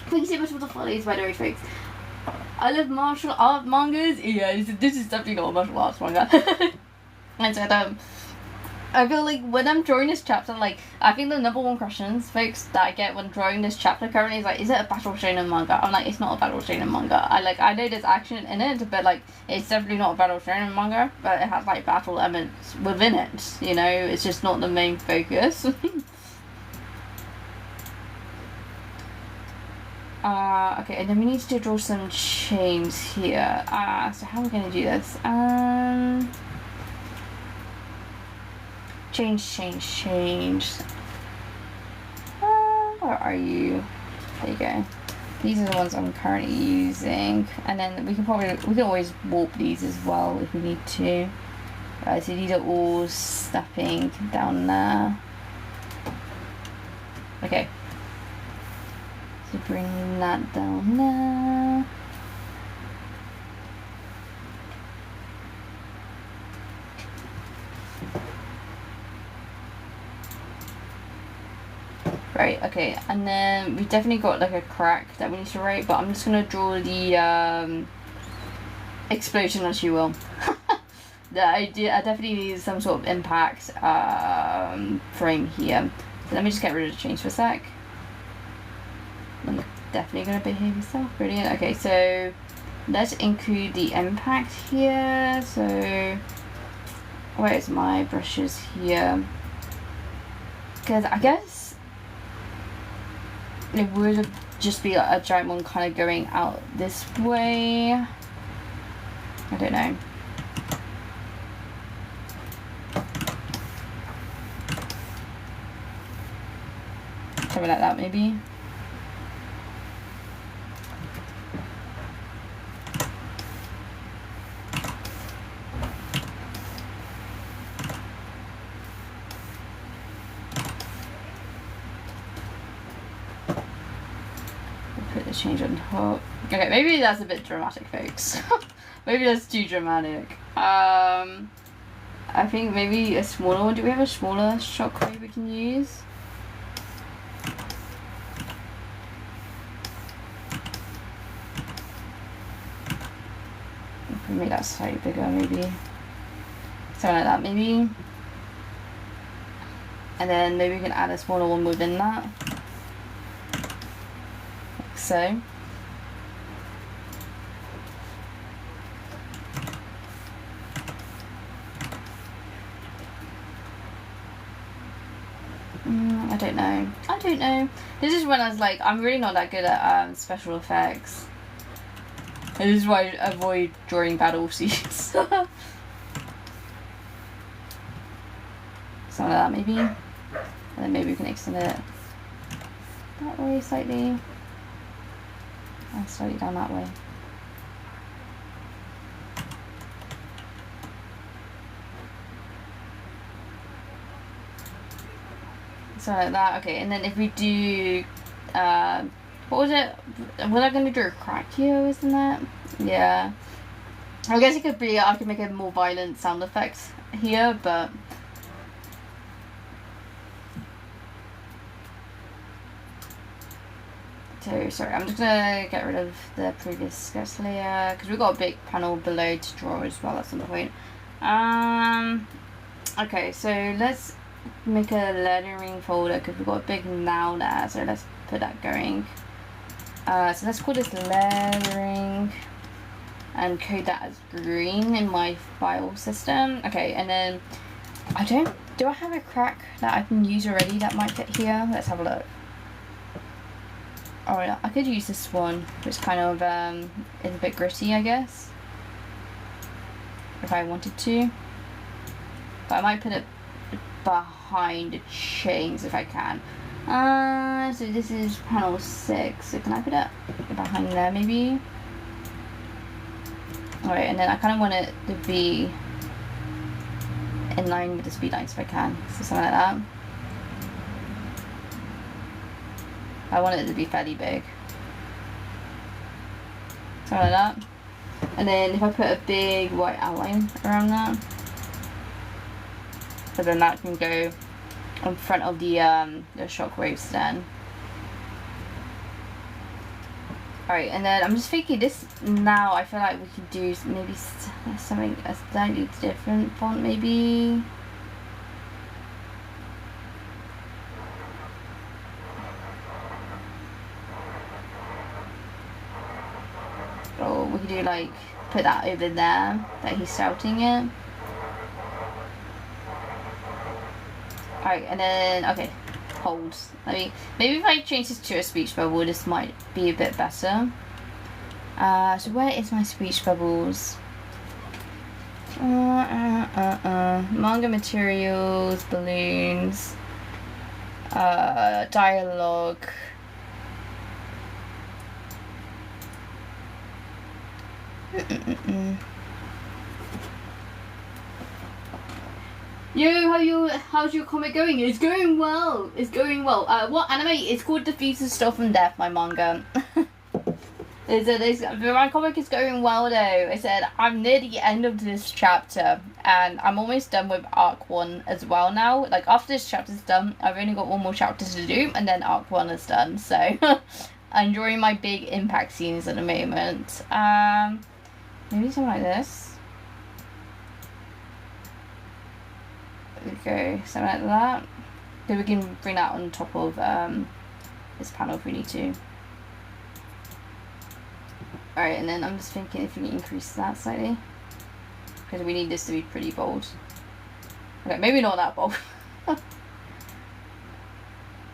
Thank you so much for the follows, by the way, folks. I love martial art mangas. Yeah, this is definitely not a martial arts manga. I said, I feel like when I'm drawing this chapter, like, I think the #1 questions, folks, that I get when drawing this chapter currently is like, is it a battle shonen manga? I'm like, it's not a battle shonen manga. I know there's action in it, but like, it's definitely not a battle shonen manga, but it has like battle elements within it, you know, it's just not the main focus. Okay, and then we need to draw some chains here. So how are we going to do this? Change. Where are you? There you go. These are the ones I'm currently using, and then we can always warp these as well if we need to. Right, so these are all snapping down there. Okay. So bring that down there. Right, okay, and then we've definitely got like a crack that we need to write, but I'm just gonna draw the explosion, as you will. I definitely need some sort of impact frame here. So let me just get rid of the change for a sec. I'm definitely going to behave yourself. Brilliant. Okay, so let's include the impact here. So where's my brushes here? Because I guess it would just be like a giant one kind of going out this way. I don't know. Something like that maybe. Put the change on top. Okay, maybe that's a bit dramatic, folks. Maybe that's too dramatic. I think maybe a smaller one. Do we have a smaller shockwave we can use? Make that slightly bigger, maybe. Something like that, maybe. And then maybe we can add a smaller one within that. Like so. know. I don't know. This is when I was like, I'm really not that good at special effects. And this is why I avoid drawing battle scenes. Something like that maybe. And then maybe we can extend it that way slightly. And slightly down that way. So like that, okay, and then if we do, what was it? Was I going to do a crack here, isn't that? Yeah. I guess it could be, I could make a more violent sound effect here, but... So, sorry, I'm just going to get rid of the previous sketch layer, because we've got a big panel below to draw as well at some point. Okay, so let's make a lettering folder because we've got a big now there, so let's put that going. So let's call this lettering and code that as green in my file system. Okay, and then do I have a crack that I can use already that might fit here? Let's have a look. Alright, I could use this one, which kind of is a bit gritty, I guess, if I wanted to, but I might put it behind the chains if I can. So this is panel 6, so can I put it behind there maybe? Alright, and then I kind of want it to be in line with the speed lines if I can, so something like that. I want it to be fairly big, something like that. And then if I put a big white outline around that, so then that can go in front of the shockwaves then. Alright, and then I'm just thinking this now, I feel like we could do maybe something a slightly different font maybe. Or we could do like, put that over there, that he's shouting it. Alright, and then, okay, hold. Maybe if I change this to a speech bubble, this might be a bit better. So where is my speech bubbles? Manga materials, balloons, dialogue. Yo, how's your comic going? It's going well. It's going well. What anime? It's called The Thieves of Stuff and Death, my manga. My comic is going well though. I said I'm near the end of this chapter and I'm almost done with arc 1 as well now. Like after this chapter's done, I've only got one more chapter to do and then arc 1 is done. So I'm enjoying my big impact scenes at the moment. Maybe something like this. Okay, something like that. Then we can bring that on top of this panel if we need to. Alright, and then I'm just thinking if we can increase that slightly, because we need this to be pretty bold. Okay, maybe not that bold.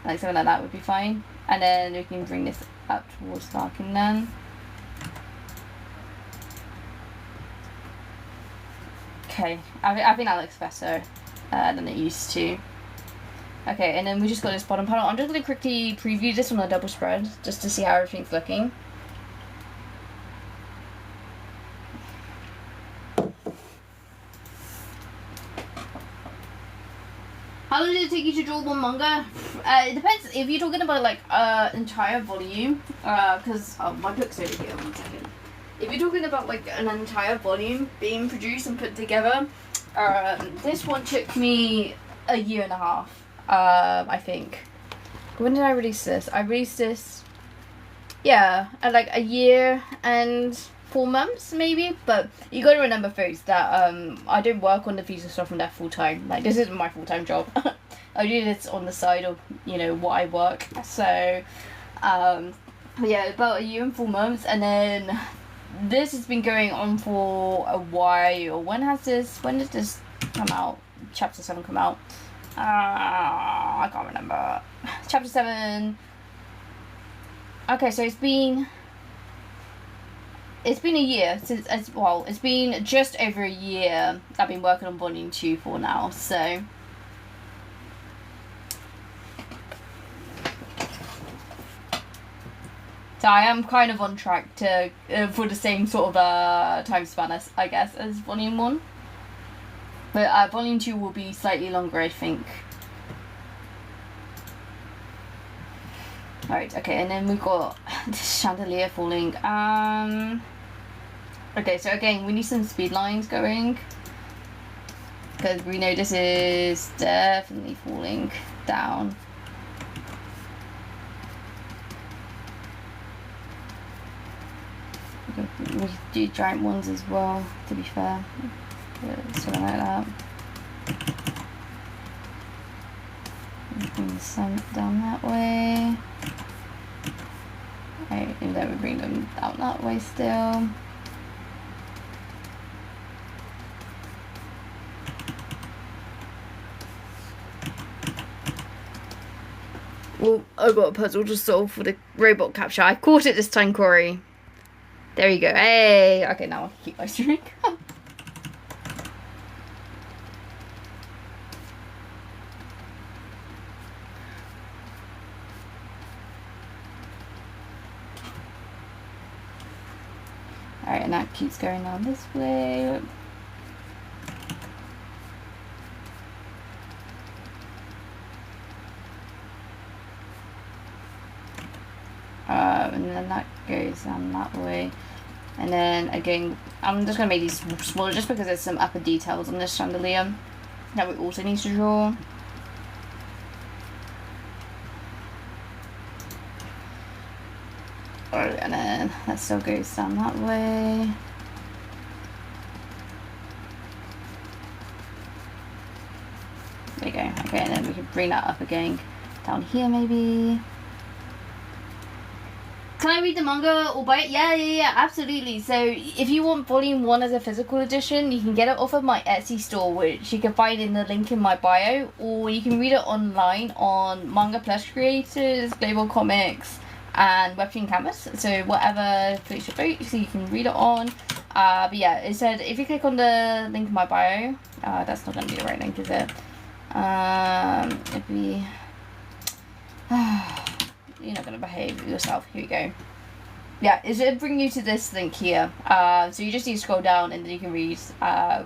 Like something like that would be fine. And then we can bring this up towards darken then. Okay, I think that looks better than it used to. Okay, and then we just got this bottom panel. I'm just going to quickly preview this on a double spread, just to see how everything's looking. How long did it take you to draw one manga? It depends if you're talking about like entire volume, because my book's over here, 1 second. If you're talking about like an entire volume being produced and put together, this one took me a year and a half, I think. When did I release this? I released this, yeah, at like a year and 4 months maybe, but you got to remember folks that I don't work on the Thieves of Stuff and Death full time. Like this isn't my full time job. I do this on the side of, you know, what I work. So yeah, about a year and 4 months, and then this has been going on for a while. When did this come out? Chapter 7 come out? I can't remember. chapter 7. Okay, so it's been a year since, well, it's been just over a year I've been working on volume 2 for now, so I am kind of on track to for the same sort of time span as, I guess, as volume 1, but volume 2 will be slightly longer, I think. Alright, okay, and then we've got this chandelier falling. Okay, so again, we need some speed lines going, because we know this is definitely falling down. We do giant ones as well, to be fair. Something like that. Bring the sun down that way. Right, and then we bring them down that way still. Well, I've got a puzzle to solve for the robot capture. I caught it this time, Corey. There you go. Hey! Okay, now I can keep my string. Alright, and that keeps going down this way. And then that goes down that way. And then again, I'm just going to make these smaller just because there's some upper details on this chandelier that we also need to draw. Alright, and then that still goes down that way. There you go. Okay, and then we can bring that up again down here maybe. Can I read the manga or buy it? Yeah, absolutely. So if you want volume 1 as a physical edition, you can get it off of my Etsy store, which you can find in the link in my bio, or you can read it online on Manga Plus Creators, Global Comics, and Webtoon Canvas. So whatever floats your boat, so you can read it on. But yeah, it said if you click on the link in my bio, that's not going to be the right link, is it? It'd be... You're not going to behave yourself. Here you go. Yeah, it'll bring you to this link here. So you just need to scroll down and then you can read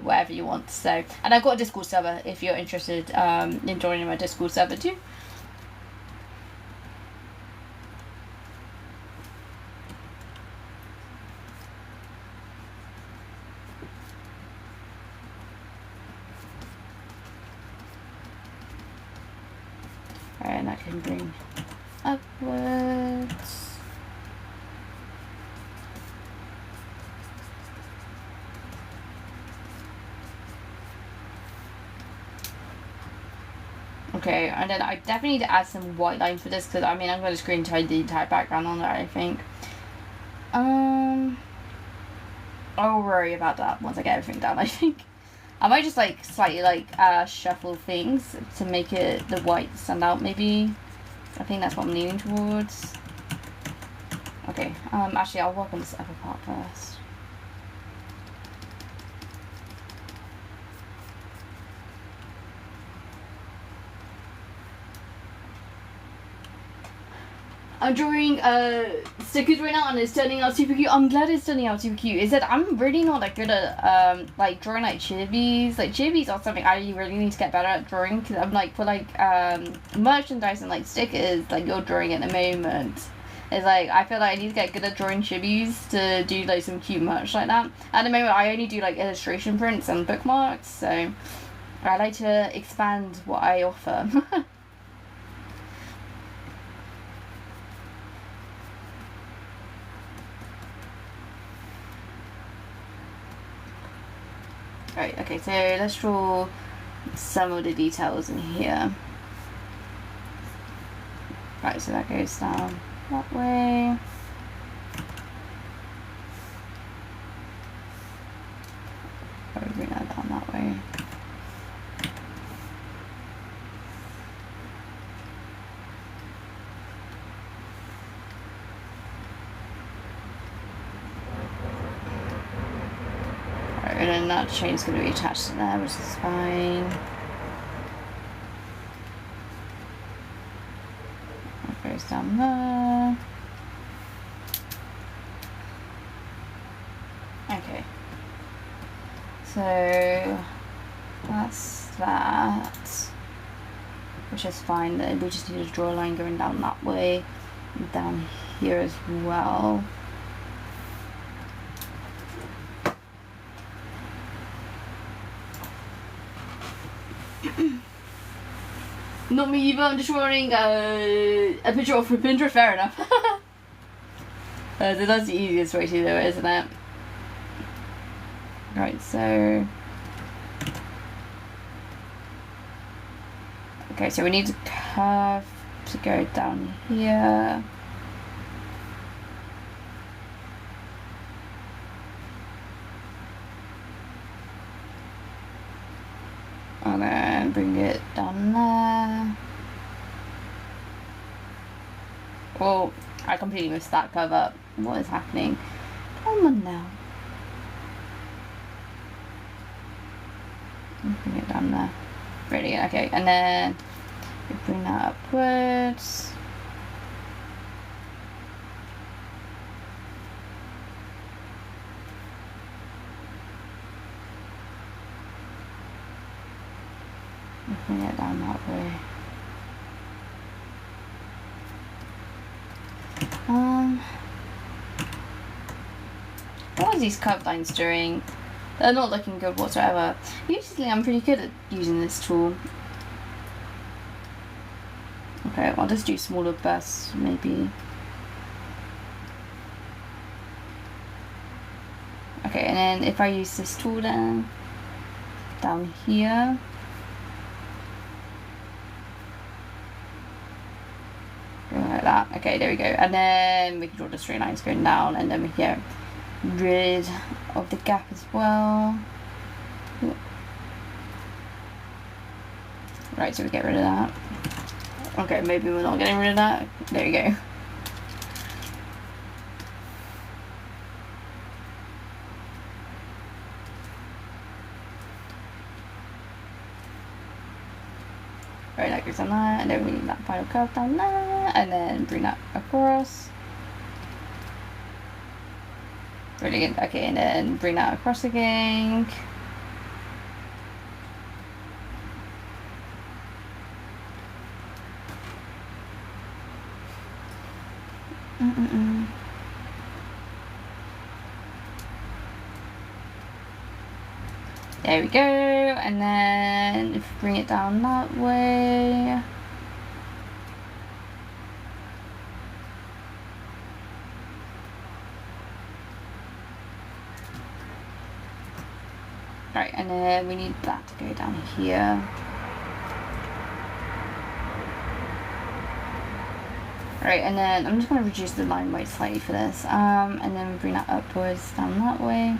wherever you want. So, and I've got a Discord server if you're interested in joining my Discord server too. Alright, and I can bring upwards. Okay, and then I definitely need to add some white lines for this because I mean I'm going to screen tie the entire background on there, I think. I'll worry about that once I get everything done, I think. I might just like slightly like shuffle things to make it the white stand out maybe. I think that's what I'm leaning towards. Okay, actually I'll work on this upper part first. I'm drawing stickers right now and it's turning out super cute. I'm glad it's turning out super cute. Is that I'm really not that good at like drawing like chibis. Like chibis are something I really need to get better at drawing because I'm like for like merchandise and like stickers like you're drawing at the moment. It's like I feel like I need to get good at drawing chibis to do like some cute merch like that. At the moment I only do like illustration prints and bookmarks, so I like to expand what I offer. Right, okay, so let's draw some of the details in here. Right, so that goes down that way. Probably bring that down that way. then that chain's going to be attached to there, which is fine. That goes down there. Okay. So that's that. Which is fine. Then we just need to draw a line going down that way. And down here as well. Not me either, I'm just drawing a picture off of Pinterest, fair enough. So that's the easiest way to do it, isn't it? Right, so... Okay, so we need a curve to go down here. And then bring it down there. Oh, I completely missed that curve up. What is happening? Come on now. Bring it down there. Brilliant, okay, and then we bring that upwards. Bring it down that way. What are these curved lines doing? They're not looking good whatsoever. Usually I'm pretty good at using this tool. Okay, I'll just do smaller bursts maybe. Okay, and then if I use this tool then, down here. Like that. Okay, there we go. And then we can draw the straight lines going down, and then we get rid of the gap as well. Ooh. Right, so we get rid of that. Okay, maybe we're not getting rid of that. There we go. Right, that goes on there, and then we need that final curve down there, and then bring that across. Brilliant. Okay, and then bring that across again. There we go, and then if we bring it down that way. Right, and then we need that to go down here. Right, and then I'm just going to reduce the line weight slightly for this, and then bring that upwards down that way.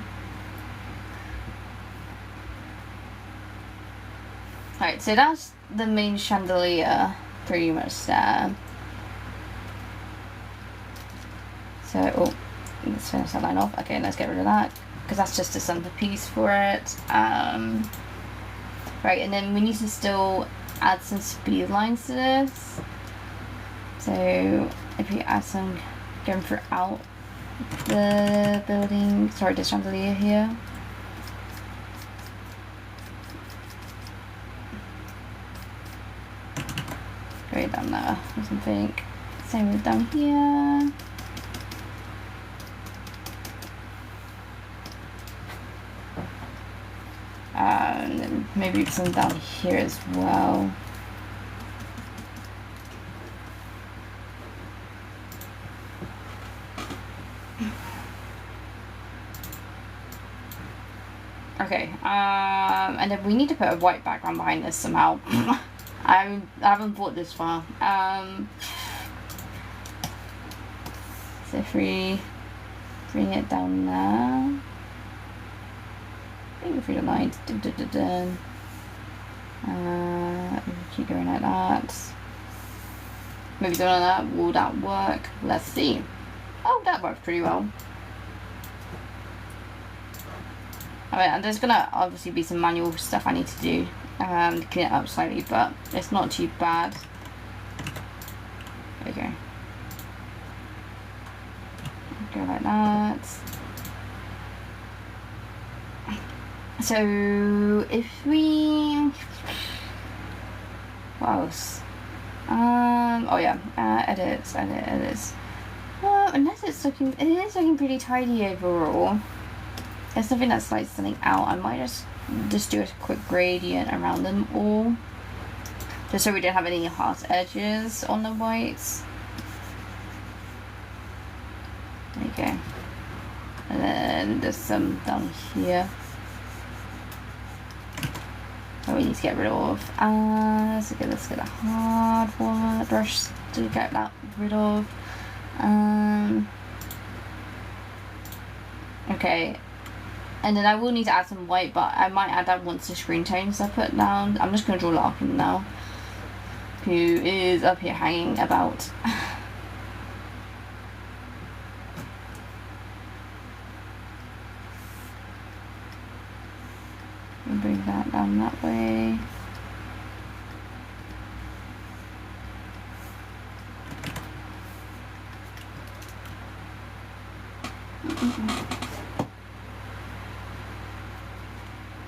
Right, so that's the main chandelier pretty much there. So, oh, let's finish that line off. Okay, let's get rid of that, because that's just a centerpiece for it. Right, and then we need to still add some speed lines to this. So if you add some going throughout the building, sorry, the chandelier here. Go down there or something. Same with down here. And then maybe some down here as well. Okay, and then we need to put a white background behind this somehow. I haven't thought this far. So if we bring it down there, bring it through the lines, keep going like that. Maybe something like that. Will that work? Let's see. Oh, that worked pretty well. I mean, there's gonna obviously be some manual stuff I need to do to clean it up slightly, but it's not too bad. Okay. Go like that. So if we, what else? Oh yeah, edits. Unless it is looking pretty tidy overall. There's something that's like standing out. I might just do a quick gradient around them all, just so we don't have any harsh edges on the whites. There you go. And then there's some down here that we need to get rid of. Let's get a hard one brush to get that rid of. Okay. And then I will need to add some white, but I might add that once the screen tones are put down. I'm just going to draw Larkin now, who is up here hanging about. Bring that down that way.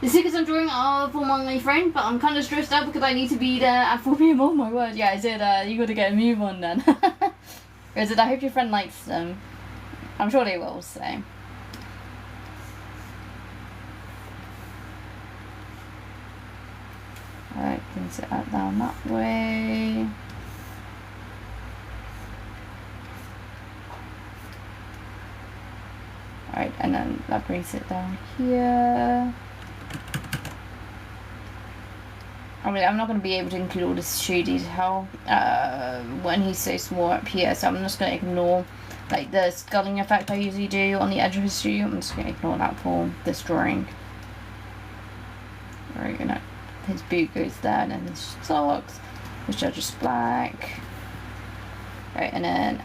The stickers I'm drawing are for my friend, but I'm kind of stressed out because I need to be there at 4 PM. Oh my word, yeah, I said you gotta get a move on then. I said I hope your friend likes them. I'm sure they will, so. Alright, can sit that down that way. Alright, and then that brings it down here. I mean, I'm not going to be able to include all this shoe detail when he's so small up here, so I'm just going to ignore like the sculling effect I usually do on the edge of his shoe. I'm just going to ignore that for this drawing. Right, you know, his boot goes there, and then his socks, which are just black. Right, and then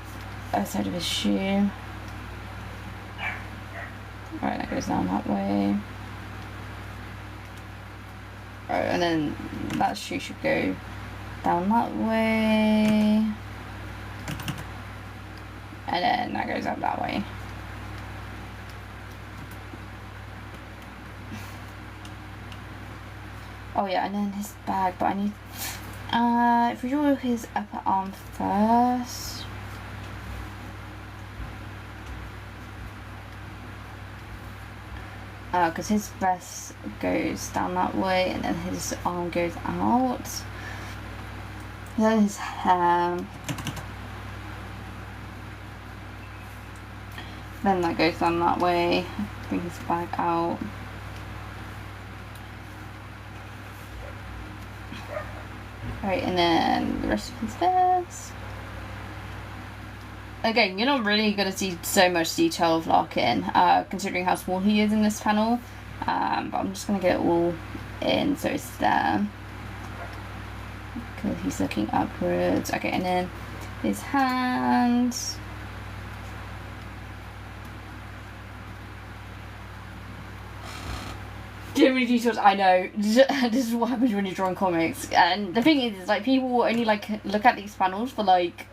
outside of his shoe. Right, that goes down that way. Right, and then that shoe should go down that way. And then that goes up that way. Oh yeah, and then his bag, but I need... if we draw his upper arm first... because his vest goes down that way, and then his arm goes out. Then his hair. Then that goes down that way. Bring his bag out. Right, and then the rest of his vest. Again, you're not really going to see so much detail of Larkin, considering how small he is in this panel. But I'm just going to get it all in so it's there. Because he's looking upwards. Okay, and then his hands. Too many details, I know. This is what happens when you're drawing comics. And the thing is like, people will only like look at these panels for like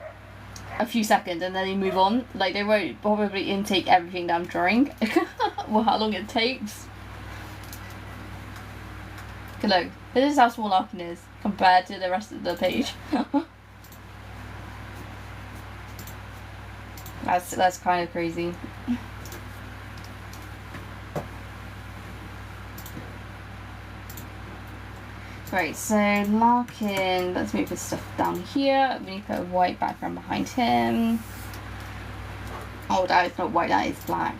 a few seconds and then they move on. Like, they won't probably intake everything that I'm drawing. Well, how long it takes. Look, this is how small Larkin is compared to the rest of the page. That's kind of crazy. Right, so Larkin, let's move his stuff down here. We need to put a white background behind him. Oh, that is not white, that is black.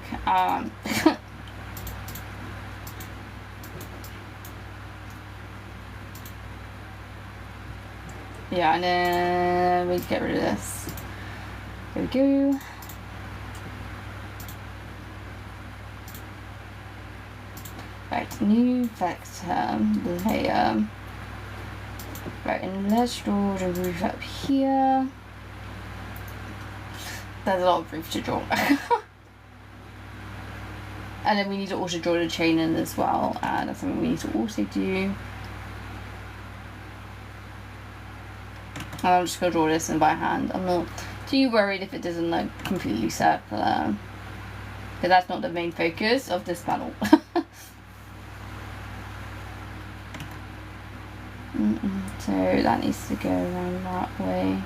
Yeah, and then we get rid of this. There we go. Right, new vector layer. Right, and let's draw the roof up here. There's a lot of roof to draw. And then we need to also draw the chain in as well. That's something we need to also do. And I'm just going to draw this in by hand. I'm not too worried if it doesn't look completely circular. Because that's not the main focus of this panel. So that needs to go around that way.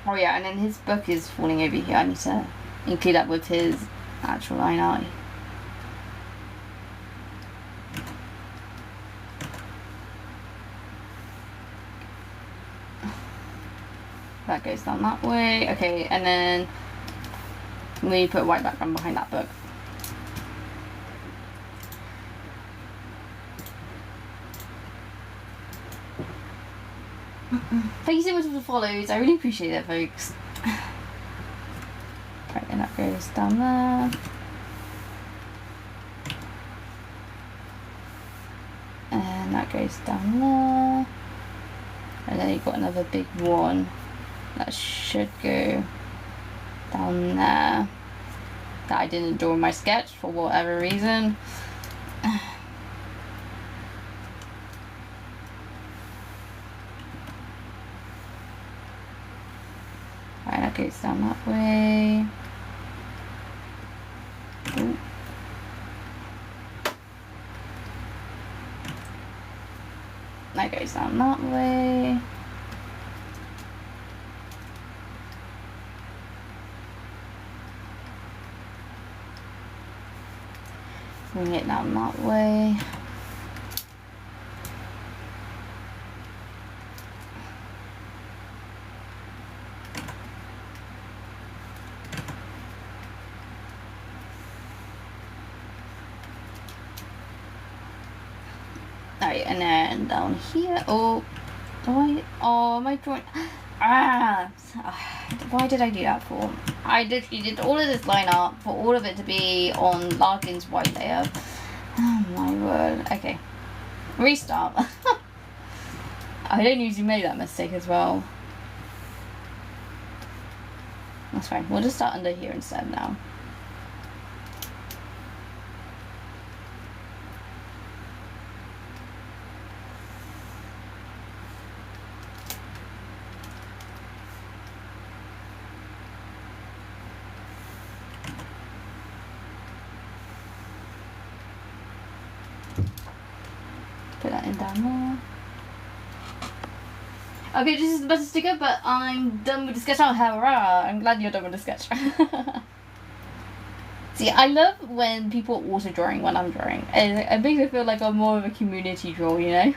Oh yeah, and then his book is falling over here. I need to include that with his actual line art. That goes down that way. Okay, and then we put a white background behind that book. Thank you so much for the follows. I really appreciate it, folks. Right, and that goes down there. And that goes down there. And then you've got another big one. That should go down there. That I didn't draw in my sketch for whatever reason. Right, that goes down that way. Ooh. That goes down that way. Bring it down that way. Alright, and then down here. Oh, am I drawing? Why did I do that for? I did all of this line art for all of it to be on Larkin's white layer. Oh my word. Okay. Restart. I don't usually make that mistake as well. That's fine. We'll just start under here instead now. Put that in down there. Okay, this is the better sticker, but I'm done with the sketch. Oh, hurrah! I'm glad you're done with the sketch. See, I love when people are also drawing when I'm drawing. It makes me feel like I'm more of a community draw, you know?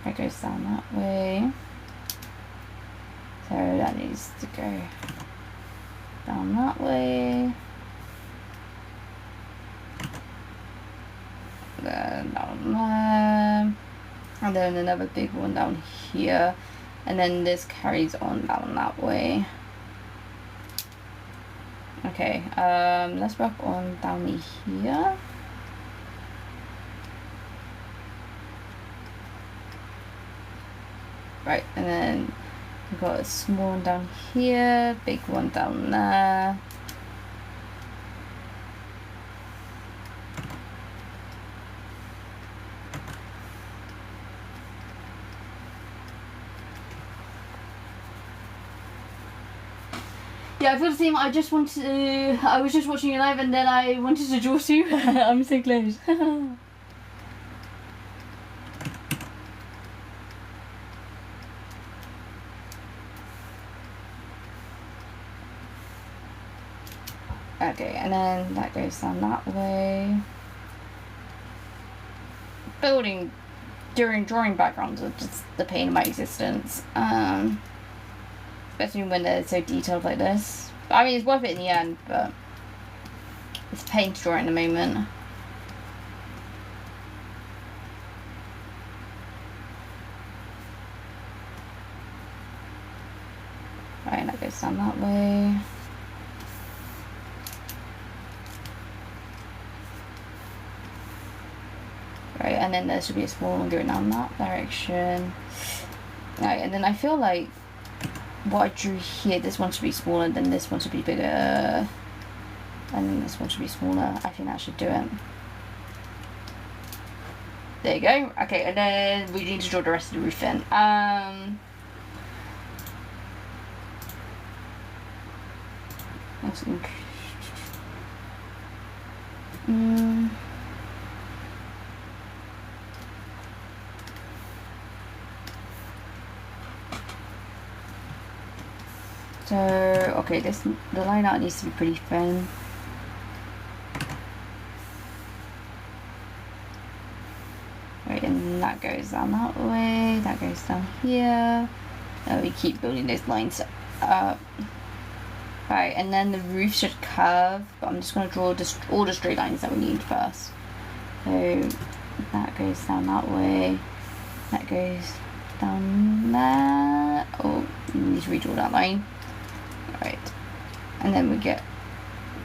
It goes down that way. So that needs to go down that way. Then down there. And then another big one down here. And then this carries on down that way. Okay, let's work on down here. Right, and then we've got a small one down here, big one down there. Yeah, I feel the same. I was just watching you live and then I wanted to draw too. I'm so close. Okay, and then that goes down that way. Drawing backgrounds are just the pain of my existence. Especially when they're so detailed like this. I mean, it's worth it in the end, but it's a pain to draw in the moment. Right, that goes down that way. Right, and then there should be a small one going down that direction. Right, and then I feel like what I drew here, this one should be smaller, then this one should be bigger, and then this one should be smaller. I think that should do it. There you go. Okay, and then we need to draw the rest of the roof in. So, okay, the line art needs to be pretty thin. Right, and that goes down that way, that goes down here. And we keep building those lines up. Right, and then the roof should curve, but I'm just going to draw just all the straight lines that we need first. So, that goes down that way, that goes down there. Oh, you need to redraw that line. Right, and then we get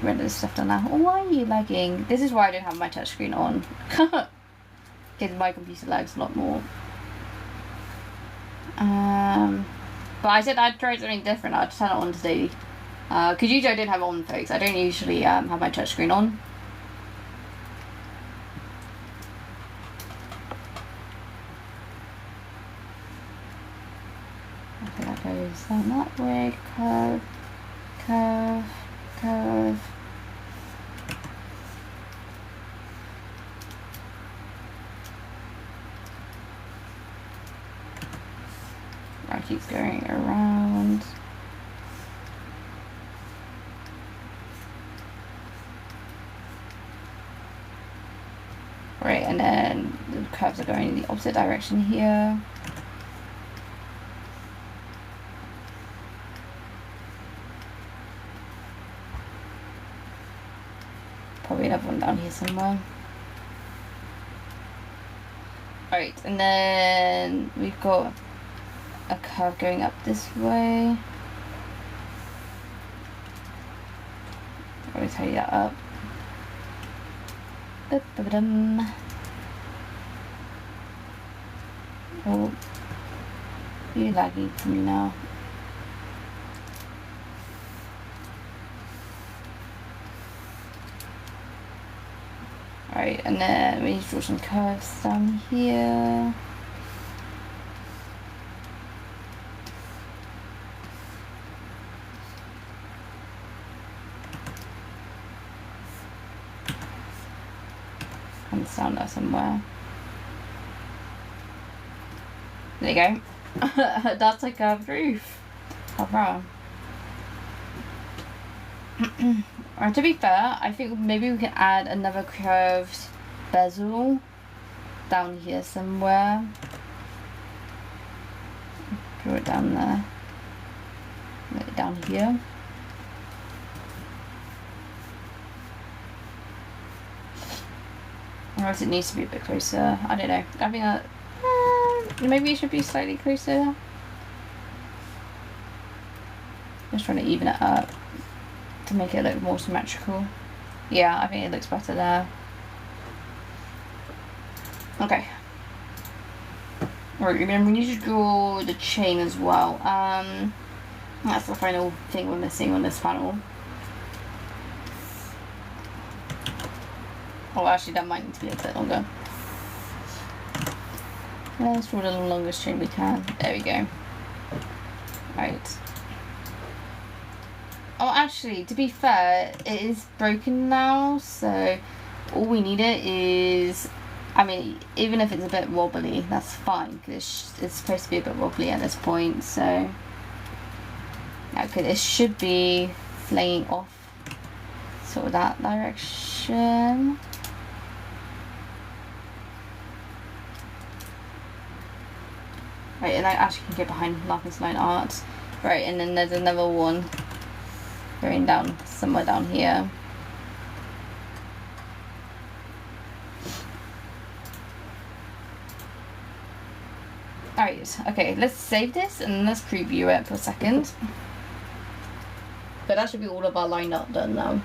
rid of the stuff down there. Oh, why are you lagging? This is why I don't have my touchscreen on. Because my computer lags a lot more. But I said I'd try something different. I'd turn it on today. Because usually I don't have it on, folks. I don't usually have my touchscreen on. Okay, that goes down that way. Curve, curve, curve. Right, keeps going around. Right, and then the curves are going in the opposite direction here. Probably another one down here somewhere. Right, and then we've got a curve going up this way. I'll tidy that up. Oh, you're laggy for me now. Right, and then we need to draw some curves down here. Comes down there somewhere. There you go. That's a curved roof. How Alright, to be fair, I think maybe we can add another curved bezel down here somewhere. Draw it down there. Put it down here. Or else it needs to be a bit closer. I don't know. I think that maybe it should be slightly closer. Just trying to even it up to make it look more symmetrical. Yeah, I think it looks better there. Okay. Alright, we need to draw the chain as well. That's the final thing we're missing on this panel. Oh, actually, that might need to be a bit longer. Let's draw the longest chain we can. There we go. Right. Oh, actually, to be fair, it is broken now, so all we need it is, I mean, even if it's a bit wobbly, that's fine, because it's supposed to be a bit wobbly at this point, so. Okay, this should be flaying off sort of that direction. Right, and I actually can get behind Larkin's line art. Right, and then there's another one going down somewhere down here. Alright, okay, let's save this and let's preview it for a second. But that should be all of our line art done now.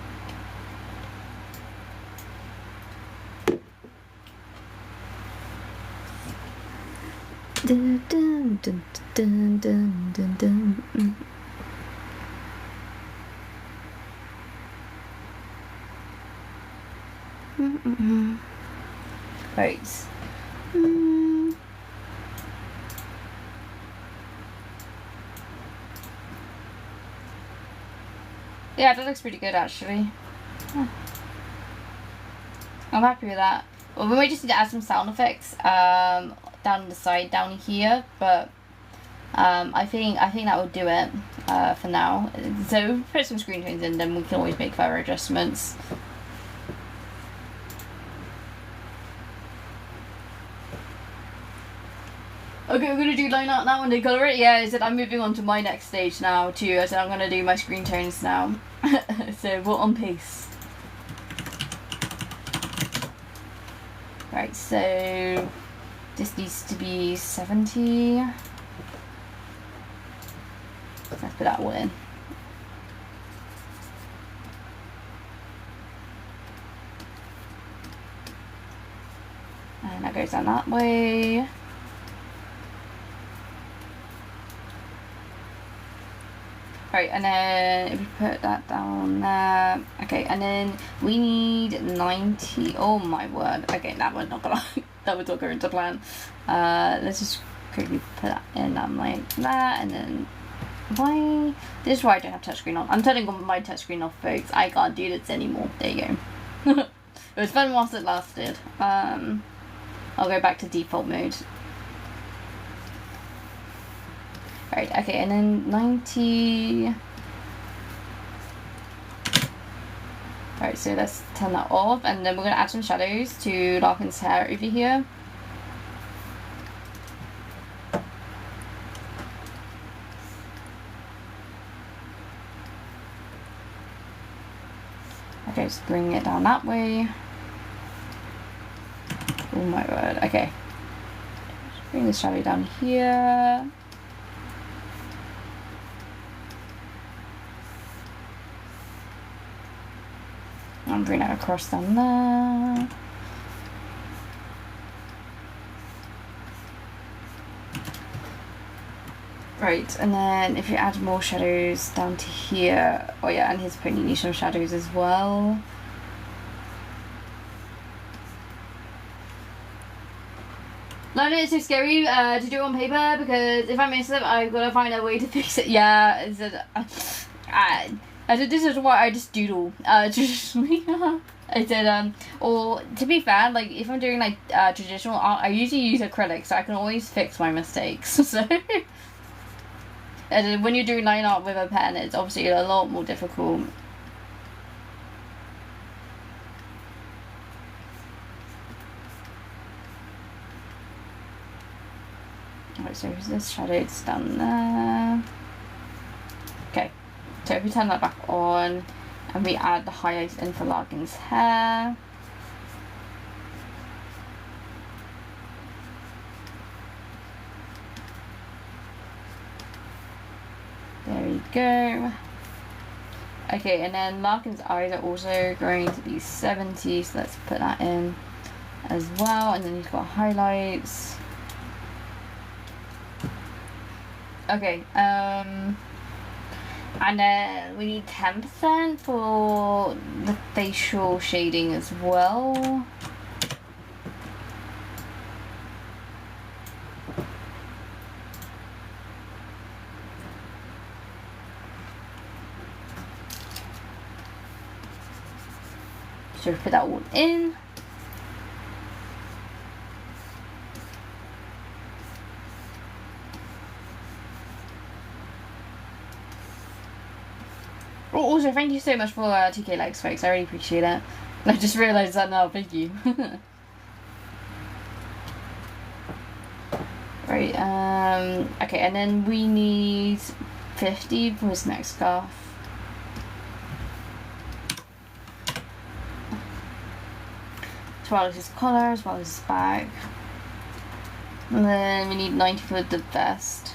Dun, dun, dun, dun, dun, dun, dun. Right. Yeah, that looks pretty good actually. I'm happy with that. Well, we might just need to add some sound effects down the side down here, but I think that will do it for now. So put some screen tones in, then we can always make further adjustments. Okay, we're gonna do line art now and then colour it. Yeah, I said I'm moving on to my next stage now too. I said I'm gonna do my screen tones now. So we're on pace. Right, so this needs to be 70. Let's put that one in. And that goes down that way. Right, and then if we put that down there, okay, and then we need 90. Oh my word! Okay, that was not gonna that was not going to plan. Let's just quickly put that in. I'm like that, and then why? This is why I don't have touchscreen on. I'm turning on my touchscreen off, folks. I can't do this anymore. There you go. It was fun whilst it lasted. I'll go back to default mode. Right, okay, and then 90. Alright, so let's turn that off, and then we're going to add some shadows to Larkin's hair over here. Okay, just bring it down that way. Oh my word, okay. Just bring the shadow down here. And bring that across down there. Right, and then if you add more shadows down to here, oh yeah, and here's putting initial shadows as well. No, it's so scary to do on paper, because if I mess up, I've got to find a way to fix it. Yeah, it's this is why I just doodle traditionally. I said, or to be fair, like if I'm doing like traditional art, I usually use acrylic, so I can always fix my mistakes. So, and when you're doing line art with a pen, it's obviously a lot more difficult. Alright, so this shadow's done there. Okay. So if we turn that back on and we add the highlights in for Larkin's hair. There we go. Okay, and then Larkin's eyes are also going to be 70, so let's put that in as well. And then he's got highlights. Okay, and then we need 10% for the facial shading as well. So put that all in. Oh, also, thank you so much for 2K likes, folks. I really appreciate it. I just realised that now. Thank you. Right. Okay, and then we need 50 for his next scarf. As well as his collar, as well as his bag. And then we need 90 for the vest.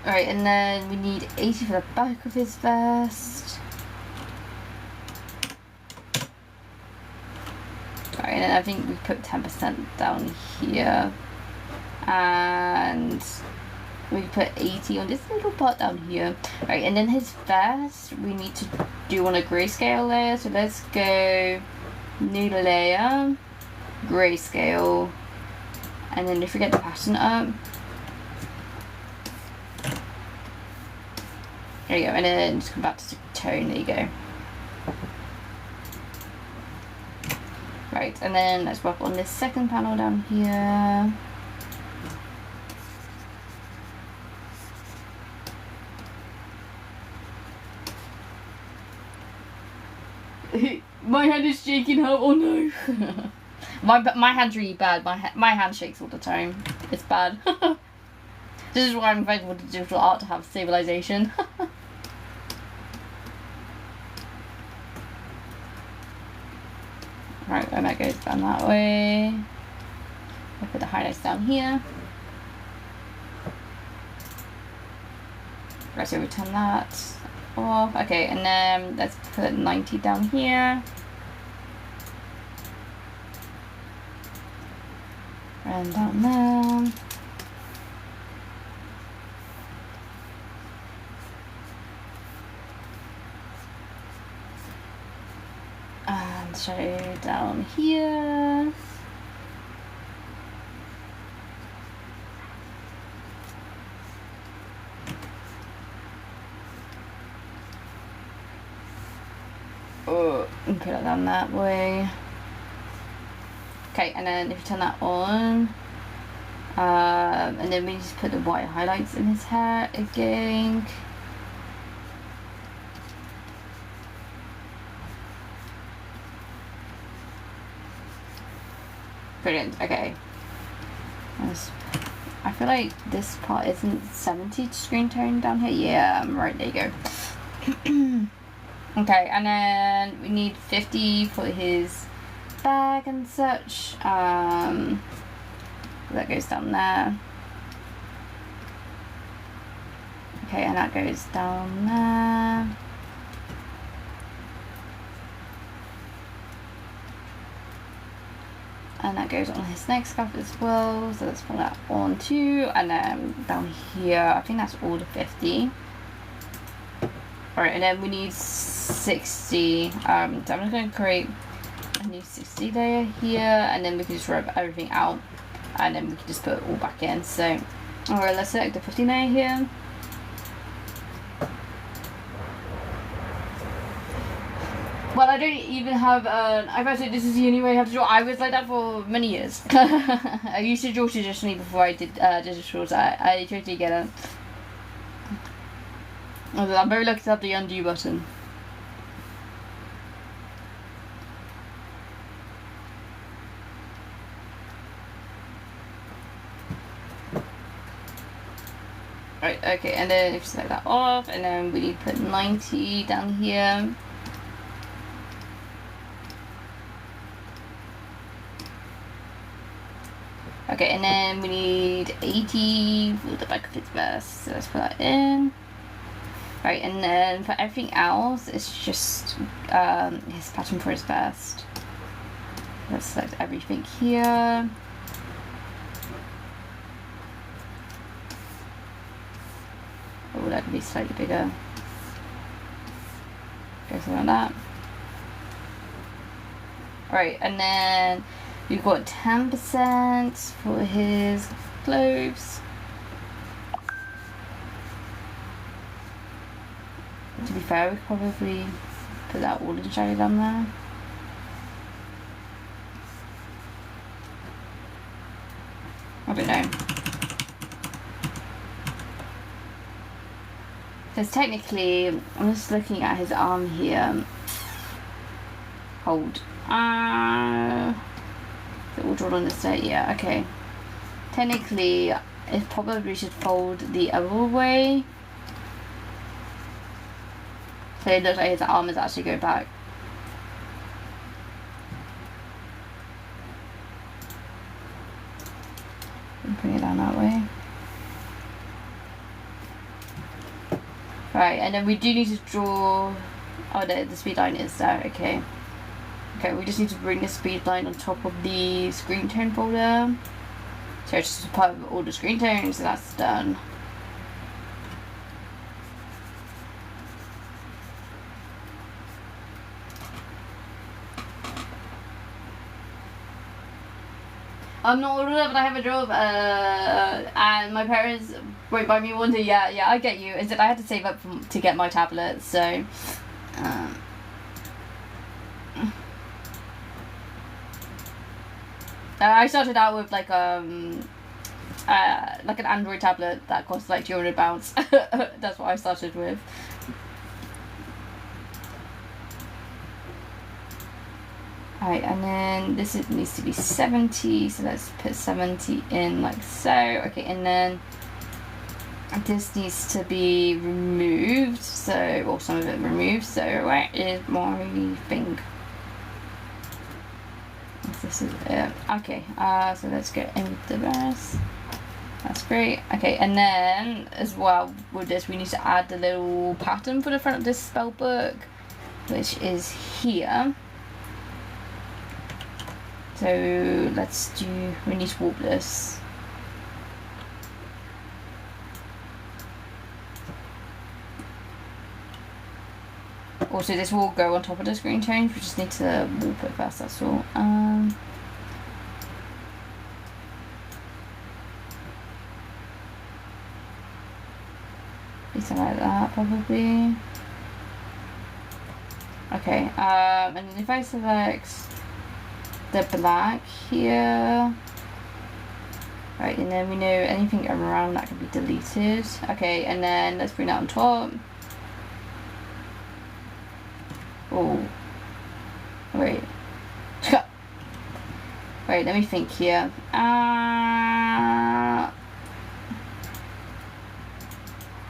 Alright, and then we need 80 for the back of his vest. Right, and then I think we put 10% down here. And we put 80 on this little part down here. Right, and then his vest, we need to do on a grayscale layer. So let's go new layer, grayscale, and then if we get the pattern up, there you go, and then just come back to the tone, there you go. Right, and then let's work on this second panel down here. My hand is shaking out, oh no. my hand's really bad, my hand shakes all the time. It's bad. This is why I'm thankful to digital art to have stabilization. Right, and that goes down that way. I'll put the highlights down here. Right, so we turn that off. Okay, and then let's put 90 down here. And down there. And so down here. And put it down that way. Okay, and then if you turn that on, and then we just put the white highlights in his hair again. Brilliant, okay. I feel like this part isn't 70 screen tone down here. Yeah, right, there you go. Okay, and then we need 50 for his bag and such. That goes down there. Okay, and that goes down there. And that goes on his neck scarf as well. So let's put that on too. And then down here, I think that's all the 50. Alright, and then we need 60. So I'm just going to create a new 60 layer here, and then we can just rub everything out, and then we can just put it all back in. So, alright, let's select the 50 layer here. Well, I don't even have an iPad, so this is the only way I have to draw. I was like that for many years. I used to draw traditionally before I did digitals. I totally get it. I'm very lucky to have the undo button. Right, okay, and then if you select that off, and then we need to put 90 down here. Okay, and then we need 80 for the back of his vest, so let's put that in. Right, and then for everything else, it's just his pattern for his vest. Let's select everything here. Oh, that could be slightly bigger. Go something like that. Alright, and then we've got 10% for his clothes. To be fair, we could probably put that all in shiny down there. I don't know. Because technically, I'm just looking at his arm here. Hold. Is it all drawn on this side? Yeah, okay. Technically, it probably should fold the other way. So it looks like his arm is actually going back. And bring it down that way. Right, and then we do need to draw. Oh, the speed line is there. Okay. Okay, we just need to bring the speed line on top of the screen tone folder. So it's just part of all the screen tones, so that's done. I'm not old enough and I have a job, and my parents won't buy me one. Yeah, I get you. Is that I had to save up to get my tablet, so. I started out with like an Android tablet that cost like £200. That's what I started with. Alright, and then this needs to be 70, so let's put 70 in like so. Okay, and then this needs to be removed, so, or some of it removed, so where is my thing? This is it. Okay, so let's get in with the rest. That's great. Okay, and then as well with this, we need to add the little pattern for the front of this spell book, which is here. So we need to warp this. Also, this will go on top of the screen change. We just need to warp it first, that's all. Something like that, probably. Okay, and then if I select the black here, right, and then we know anything around that can be deleted. Okay, and then let's bring that on top. Oh, wait. Wait, let me think here.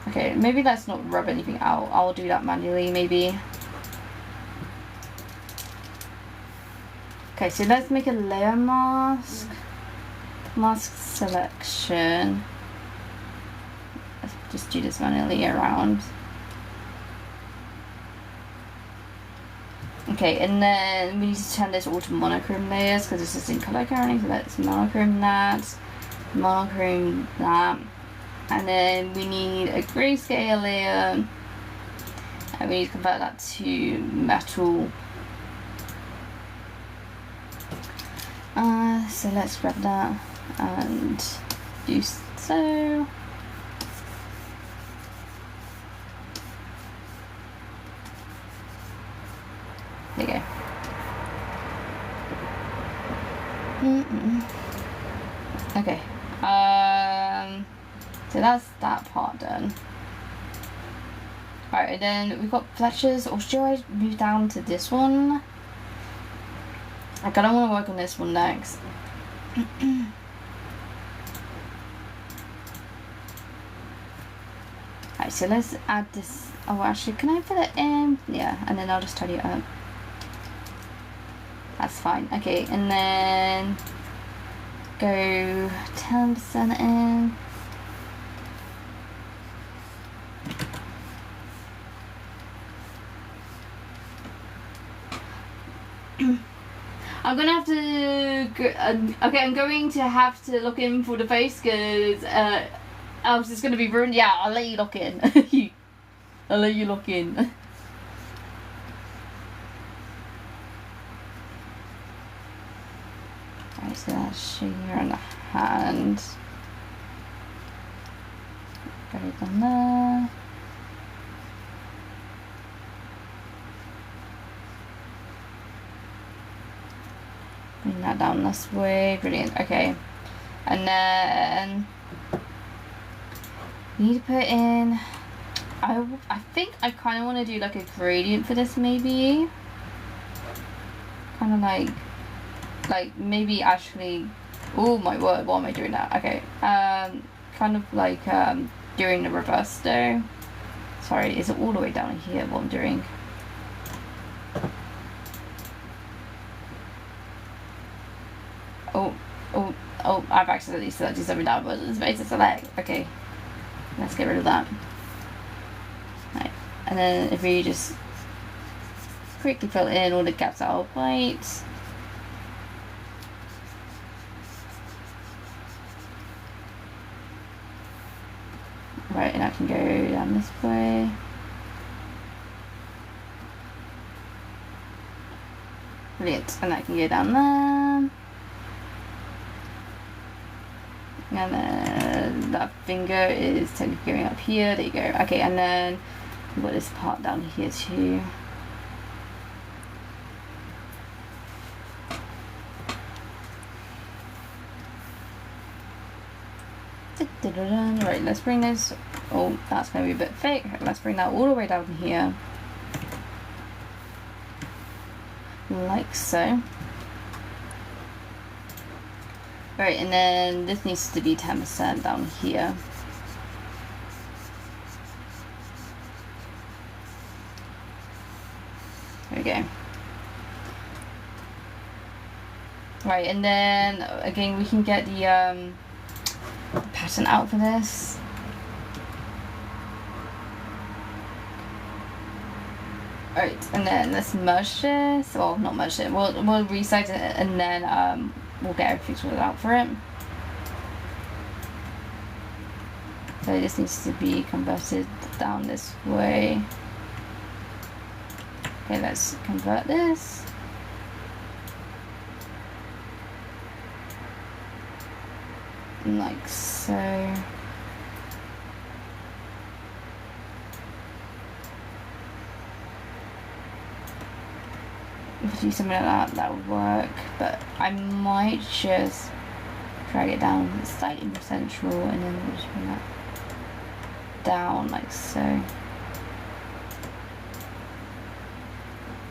Okay, maybe let's not rub anything out. I'll do that manually, maybe. Okay, so let's make a layer mask. Mask selection. Let's just do this manually around. Okay, and then we need to turn this all to monochrome layers because this is in color currently, so let's monochrome that, and then we need a grayscale layer, and we need to convert that to metal. So let's grab that and do so. There you go. Okay. So that's that part done. Alright, and then we've got Fletcher's, or should I move down to this one? I kind of want to work on this one next. Alright, so let's add this. Oh, actually, can I put it in? Yeah, and then I'll just tidy it up. That's fine. Okay, and then go 10% in. I'm gonna have to go, okay, I'm going to have to look in for the face because else it's gonna be ruined. Yeah, I'll let you look in. I'll let you look in. Alright, so that's here on the hand. Go down there. Bring that down this way. Brilliant. Okay. And then we need to put in, I think I kind of want to do like a gradient for this, maybe. Kind of like maybe actually, oh my word, what am I doing now? Okay. Kind of like doing the reverse though. Sorry, is it all the way down here what I'm doing? Oh, I've accidentally selected something down, but it's supposed to select. Okay, let's get rid of that. Right, and then if we just quickly fill in all the gaps that are white. Right, and I can go down this way. Brilliant, and I can go down there. And then that finger is technically going up here. There you go. Okay, and then we've got this part down here too. Right, let's bring this. Oh, that's going to be a bit thick. Let's bring that all the way down here. Like so. Right, and then this needs to be 10% down here. There we go. Right, and then again we can get the pattern out for this. Right, and then let's merge this. Well, not merge it. We'll resize it, and then we'll get everything sorted out for it. So this needs to be converted down this way. Okay, let's convert this. Like so. If we do something like that, that would work. But I might just drag it down slightly more central, and then we'll just bring that down like so.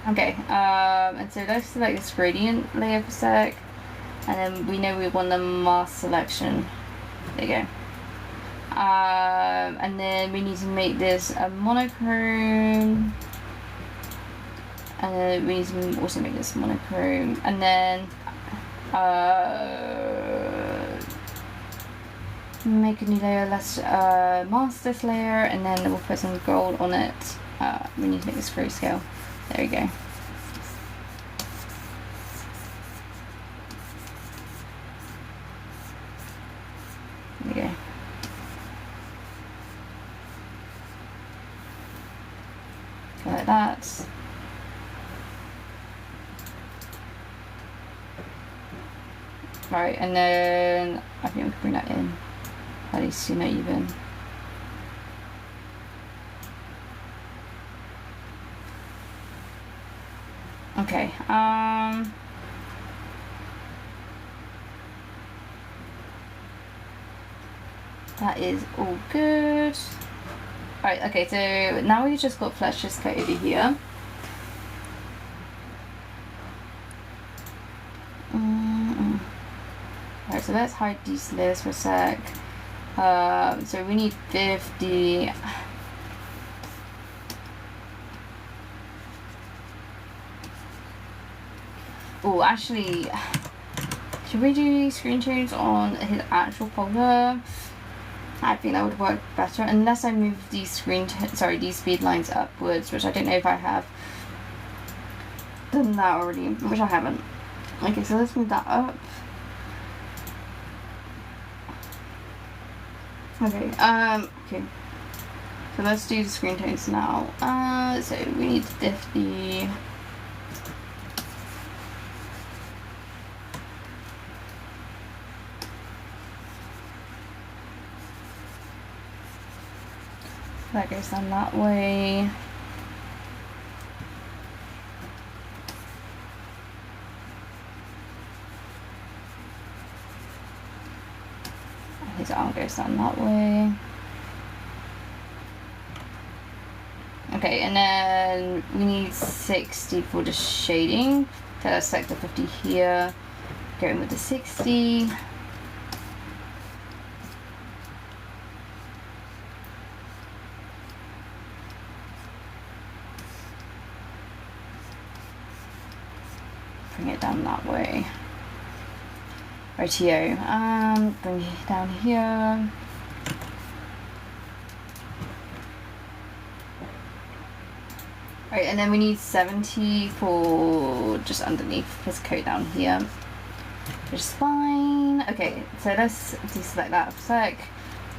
Okay, and so let's select this gradient layer for a sec, and then we know we want the mask selection. There you go. And then we need to make this a monochrome, and then we need to also make this monochrome, and then make a new layer. Let's mask this layer, and then we'll put some gold on it. We need to make this grayscale. There we go. There we go. Go like that. Right, and then I think we can bring that in at least sooner even. Okay, that is all good. Right, okay, so now we've just got flesh just cut over here. Alright, so let's hide these layers for a sec. So we need 50. Oh, actually, should we do screen change on his actual folder? I think that would work better, unless I move these these speed lines upwards, which I don't know if I have done that already, which I haven't. Okay, so let's move that up. Okay, okay. So let's do the screen tones now. So we need 50. That goes down that way. His arm goes down that way. Okay, and then we need 60 for the shading. So let's select the 50 here. Go in with the 60. Bring it down that way. Rightio. Bring it down here. Alright, and then we need 70 for just underneath his coat down here. Which is fine. Okay, so let's deselect that for a sec.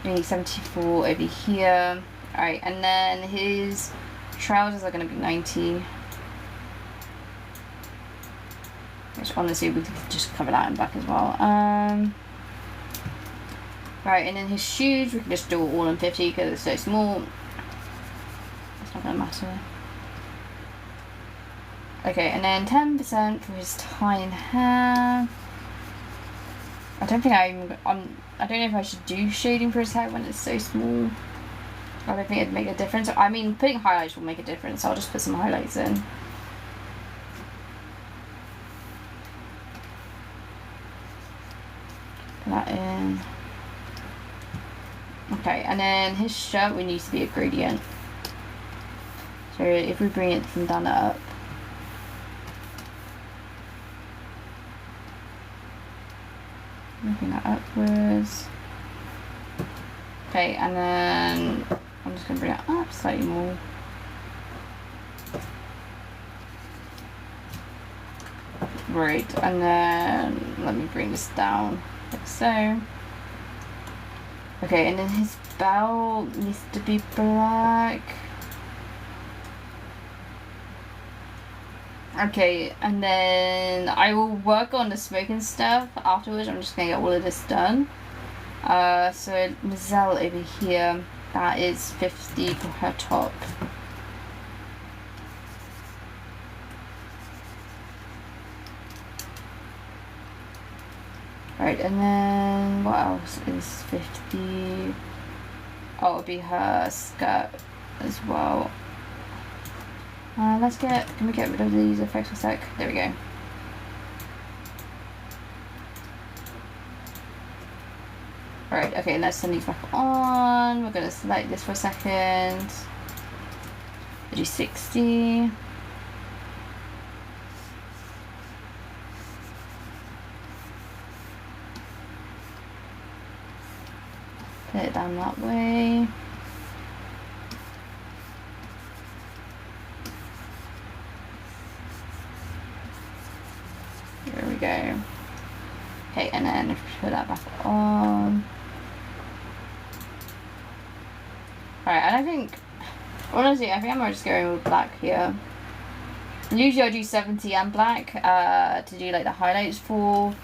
We need 74 over here. Alright, and then his trousers are going to be 90. Which honestly we could just cover that in black as well. Right, and then his shoes we can just do all in 50 because it's so small. It's not going to matter. Okay, and then 10% for his tie and hair. I don't think I don't know if I should do shading for his hair when it's so small. I don't think it'd make a difference. I mean, putting highlights will make a difference. So I'll just put some highlights in. Put that in. Okay, and then his shirt we need to be a gradient. So if we bring it from down up. Moving that upwards. Okay, and then I'm just going to bring it up slightly more. Right, and then let me bring this down like so. Okay, and then his belt needs to be black. Okay, and then I will work on the smoking stuff afterwards. I'm just gonna get all of this done. So Mazelle over here, that is 50 for her top. Right, and then what else is 50? Oh, it'll be her skirt as well. Can we get rid of these effects for a sec? There we go. Alright, okay, let's turn these back on. We're gonna select this for a second. Do 60. Put it down that way. There we go. Okay, and then if we put that back on. Alright, and I think, honestly, I think I'm just going with black here. Usually I do 70 and black to do like the highlights for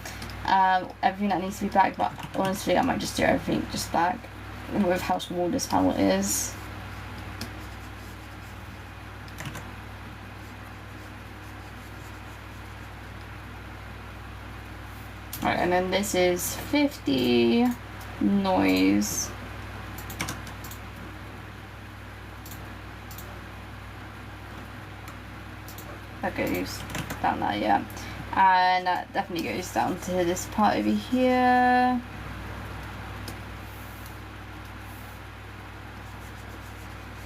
everything that needs to be black, but honestly I might just do everything just black with how small this panel is. Alright, and then this is 50 noise. That goes down there, yeah. And that definitely goes down to this part over here.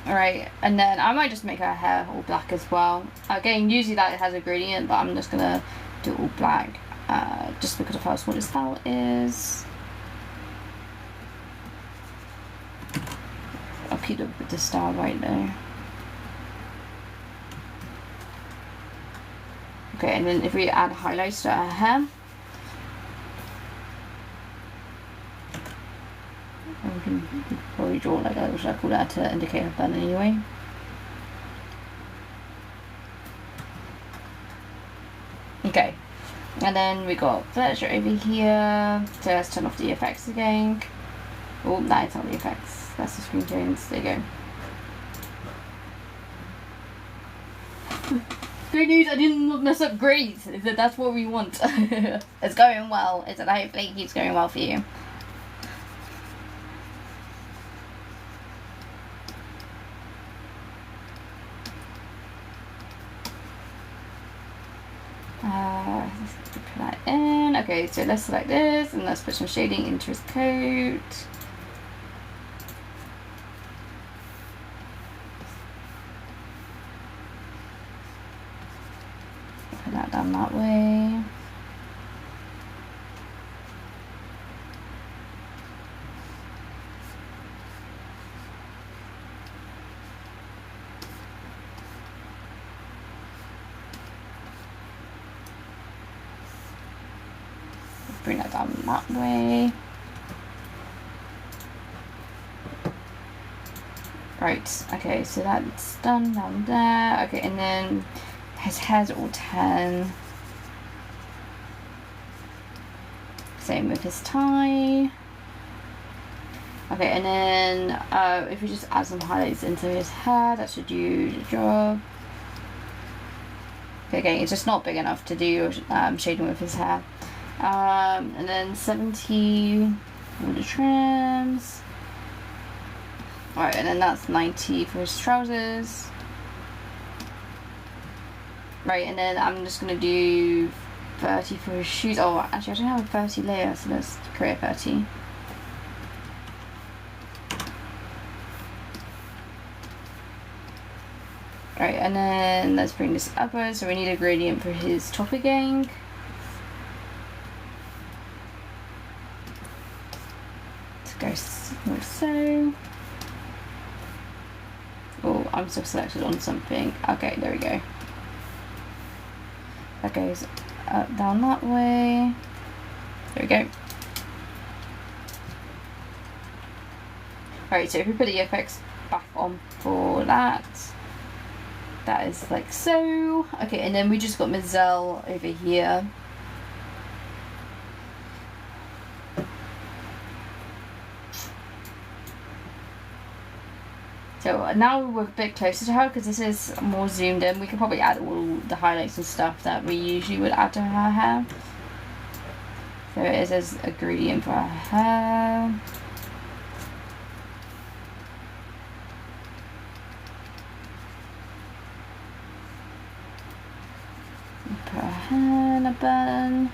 Alright, and then I might just make her hair all black as well. Again, usually that has a gradient, but I'm just gonna do it all black. Just because of how small this panel is. I'll keep it with the star right there. Okay, and then if we add highlights to our hair, we can probably draw like a little circle there to indicate I've done anyway. Okay, and then we got furniture over here, so let's turn off the effects again. Oh, that's not the effects, that's the screen tones, there you go. Good news, I didn't mess up grades. That's what we want. It's going well. Hopefully it keeps going well for you. Let's put that in. Okay, so let's select this and let's put some shading into his coat. Put that down that way. bring that down that way. Right, okay, so that's done down there. Okay, and then his hair's all tan. Same with his tie. Okay, and then if we just add some highlights into his hair, that should do the job. Okay, again, it's just not big enough to do shading with his hair. And then 70 for the trims. Alright, and then that's 90 for his trousers. Right, and then I'm just going to do 30 for his shoes. Oh, actually, I don't have a 30 layer, so let's create 30. Right, and then let's bring this upwards. So we need a gradient for his top again. Let's go like so. Oh, I'm still selected on something. Okay, there we go. That goes up, down that way. There we go. Alright, so if we put the effects back on for that, that is like so. Okay, and then we just got Mazel over here. So now we're a bit closer to her because this is more zoomed in. We could probably add all the highlights and stuff that we usually would add to her hair. So it is as a gradient for her hair. Put her hair in a bun.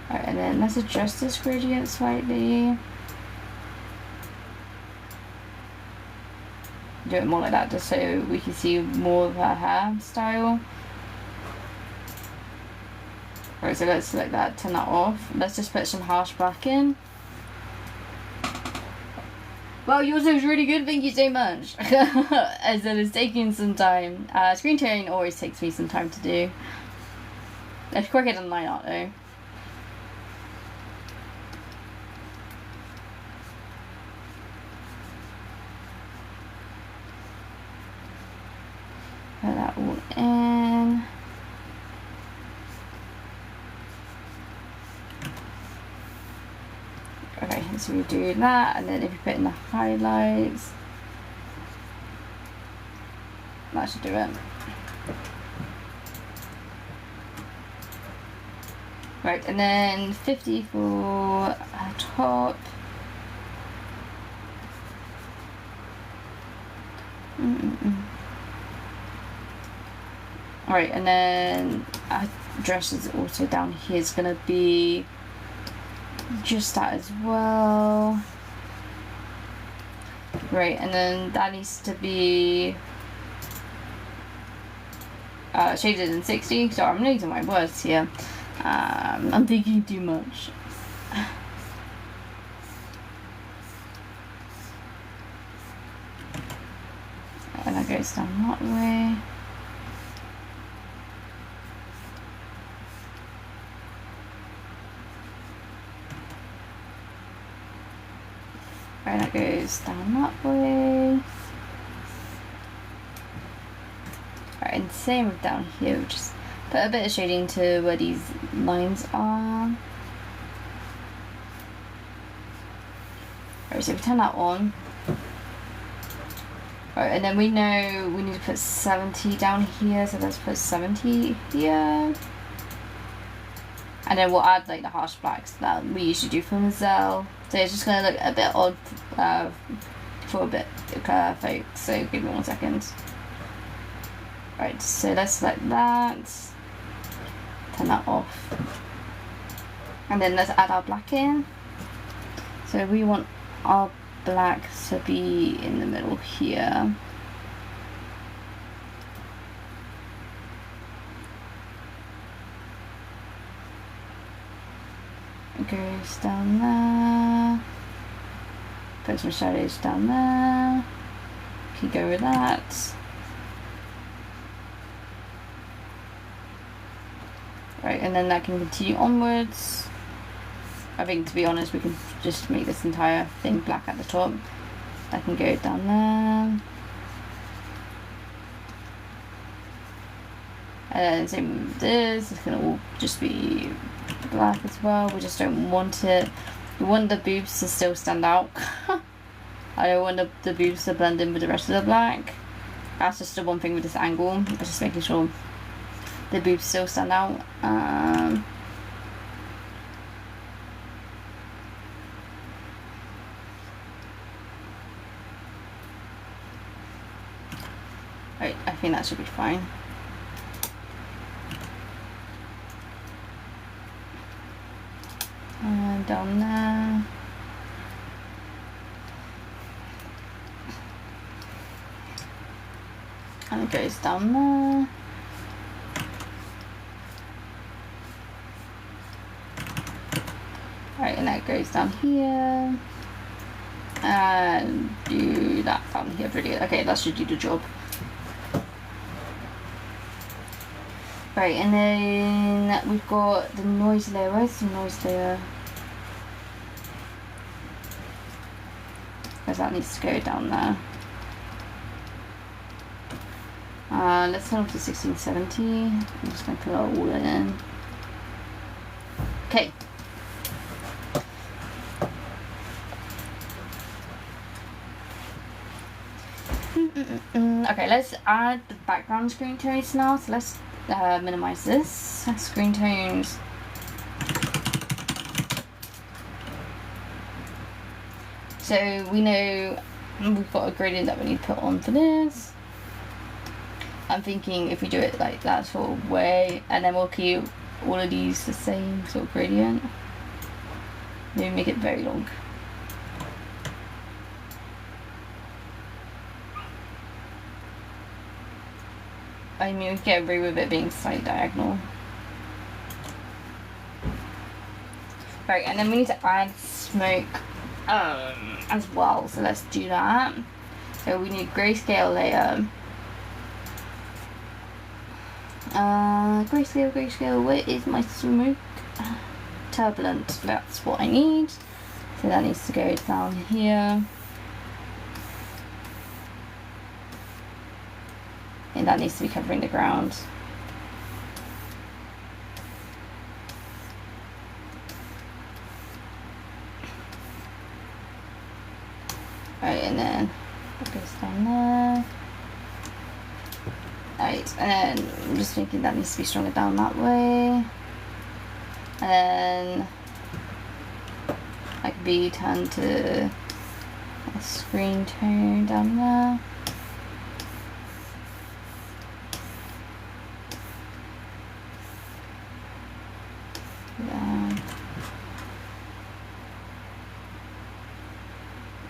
Alright, and then let's adjust this gradient slightly. Do it more like that just so we can see more of her hairstyle. Alright, so let's select that, turn that off. Let's just put some harsh black in. Well, yours is really good, thank you so much. As it is taking some time. Screen tearing always takes me some time to do. It's quicker than line art though. Put that all in. Okay, so we do that, and then if you put in the highlights, that should do it. Right, and then 50 for her top. Alright, and then our dress is also down here. It's gonna be just that as well. Right, and then that needs to be shaded in 60. So I'm losing my words here. I'm thinking too much. And that goes down that way. Right, that goes down that way. Right, and same with down here, just put a bit of shading to where these lines are. Right, so we turn that on. Right, and then we know we need to put 70 down here, so let's put 70 here. And then we'll add like the harsh blacks that we usually do for Mazel. So it's just going to look a bit odd for a bit folks, so give me 1 second. Right, so let's select that, turn that off. And then let's add our black in. So we want our black to be in the middle here. It goes down there, Put some shadows down there. Can go with that. Right, and then that can continue onwards. I think, to be honest, we can just make this entire thing black at the top. That can go down there. And then same with this, it's gonna all just be black as well. We just don't want it. We want the boobs to still stand out. I don't want the boobs to blend in with the rest of the black. That's just the one thing with this angle. Just making sure the boobs still stand out. Right, I think that should be fine. And down there. And it goes down there. Right, and that goes down here. And do that down here. Brilliant. Okay, that should do the job. Right, and then we've got the noise layer. Where's the noise layer? Because that needs to go down there. Let's turn off to 1670. I'm just going to put it all in. Okay. Okay, let's add the background screen tones now. So let's minimize this. Screen tones. So we know we've got a gradient that we need to put on for this. I'm thinking if we do it like that sort of way, and then we'll keep all of these the same sort of gradient. Maybe make it very long. I mean, we can get away with it being slightly diagonal. Right, and then we need to add smoke as well, so let's do that. So we need grayscale layer. Grayscale, where is my smoke? Turbulent, that's what I need. So that needs to go down here. And that needs to be covering the ground. Right, and then it goes down there. Right, and then I'm just thinking that needs to be stronger down that way. And then that could be turned to a screen tone down there.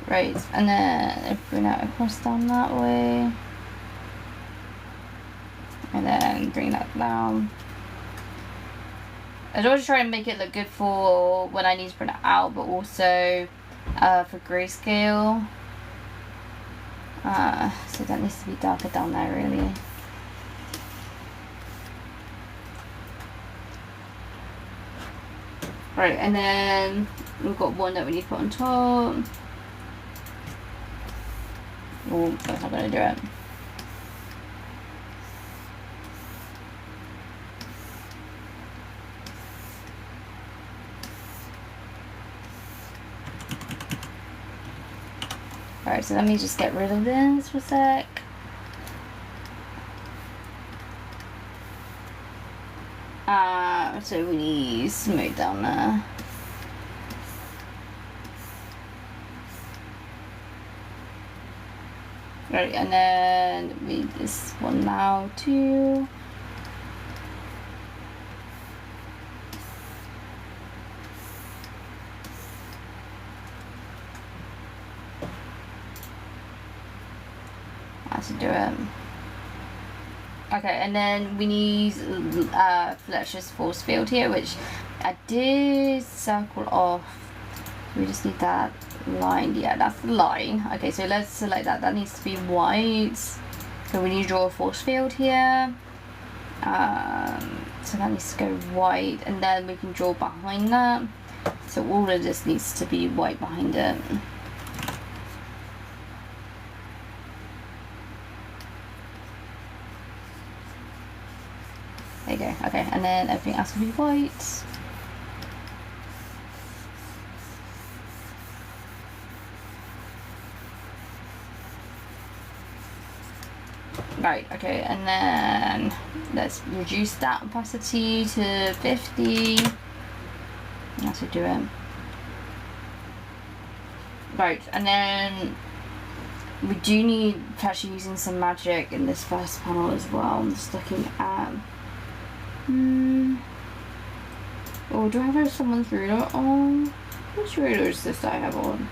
Right, and then bring that across down that way. And then bring that down. I always try and make it look good for when I need to print it out, but also for grayscale. So that needs to be darker down there, really. Right, and then we've got one that we need to put on top. Oh, that's not going to do it. Alright, so let me just get rid of this for a sec. So we need smoke down there. Right, and then we need this one now too. That should do it. Okay, and then we need Fletcher's force field here, which I did circle off. We just need that line. Yeah, that's the line. Okay, so let's select that. That needs to be white. So we need to draw a force field here. So that needs to go white, and then we can draw behind that. So all of this needs to be white behind it. There you go. Okay, and then everything else will be white. Right, okay, and then let's reduce that opacity to 50. That's to do it. Right, and then we do need to actually using some magic in this first panel as well. I'm just looking at oh, do I have someone's ruler on? Which ruler is this that I have on?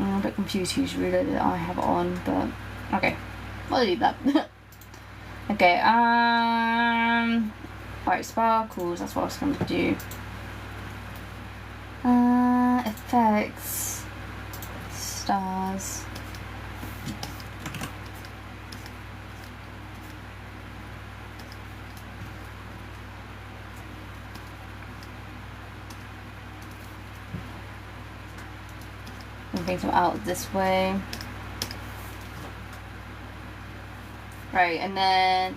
I'm a bit confused whose ruler that I have on, but okay, I'll leave that. Okay, right, sparkles, that's what I was going to do. Effects, stars. Bring them out this way. Right, and then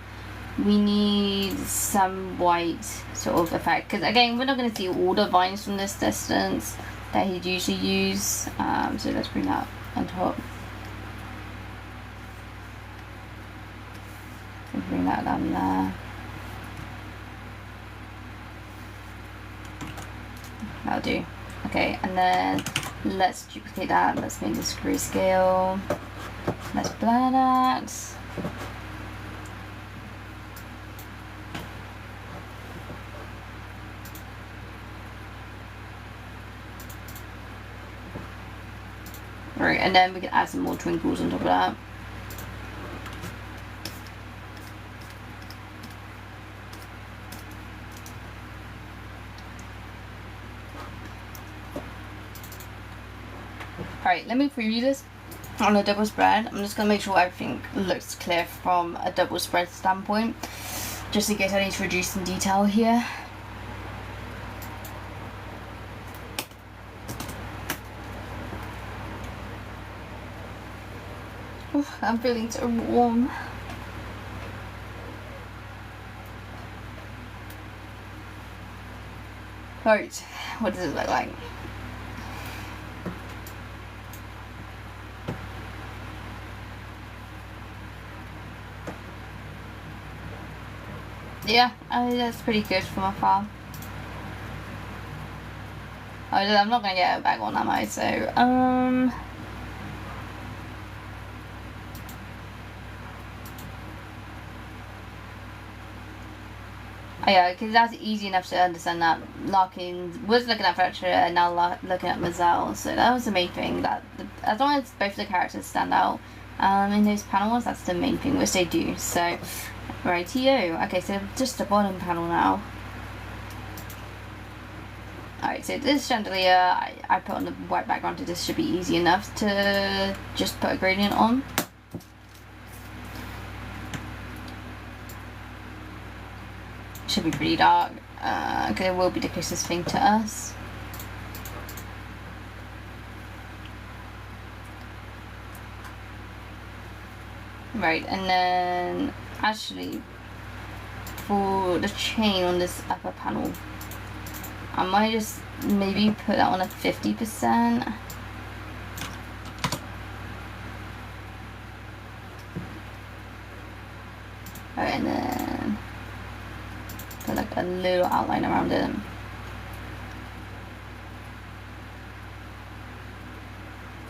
we need some white sort of effect, because again we're not going to see all the vines from this distance that he'd usually use, so let's bring that on top. So bring that down there. That'll do. Okay, and then let's duplicate that. Let's make this grayscale. Let's blur that. Right, and then we can add some more twinkles on top of that. Alright, let me preview this on a double spread. I'm just going to make sure everything looks clear from a double spread standpoint, just in case I need to reduce some detail here. Oof, I'm feeling so warm. Right, what does it look like? Yeah, that's pretty good from afar. Oh, I'm not gonna get it back on, am I? So, oh yeah, because that's easy enough to understand that Larkin was looking at Fletcher and now looking at Mazel. So that was the main thing. That as long as both the characters stand out in those panels, that's the main thing, which they do. So. Rightio. Okay, so just the bottom panel now. Alright, so this chandelier I put on the white background, so this should be easy enough to just put a gradient on. Should be pretty dark, because it will be the closest thing to us. Right, and then actually for the chain on this upper panel, I might just maybe put that on a 50%. Right, and then put like a little outline around it.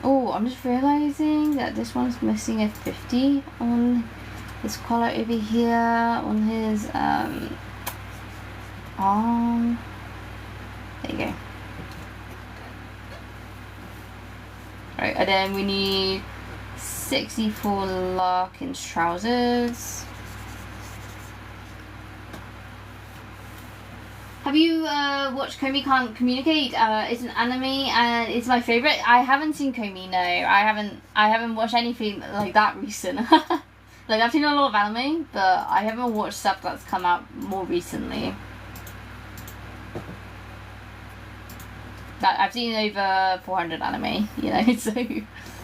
Oh, I'm just realizing that this one's missing a 50 on this collar over here on his arm. There you go. Right, and then we need 64 Larkin's trousers. Have you watched Komi Can't Communicate? It's an anime and it's my favorite. I haven't seen Komi. No, I haven't watched anything like that recent. Like I've seen a lot of anime, but I haven't watched stuff that's come out more recently. I've seen over 400 anime, you know, so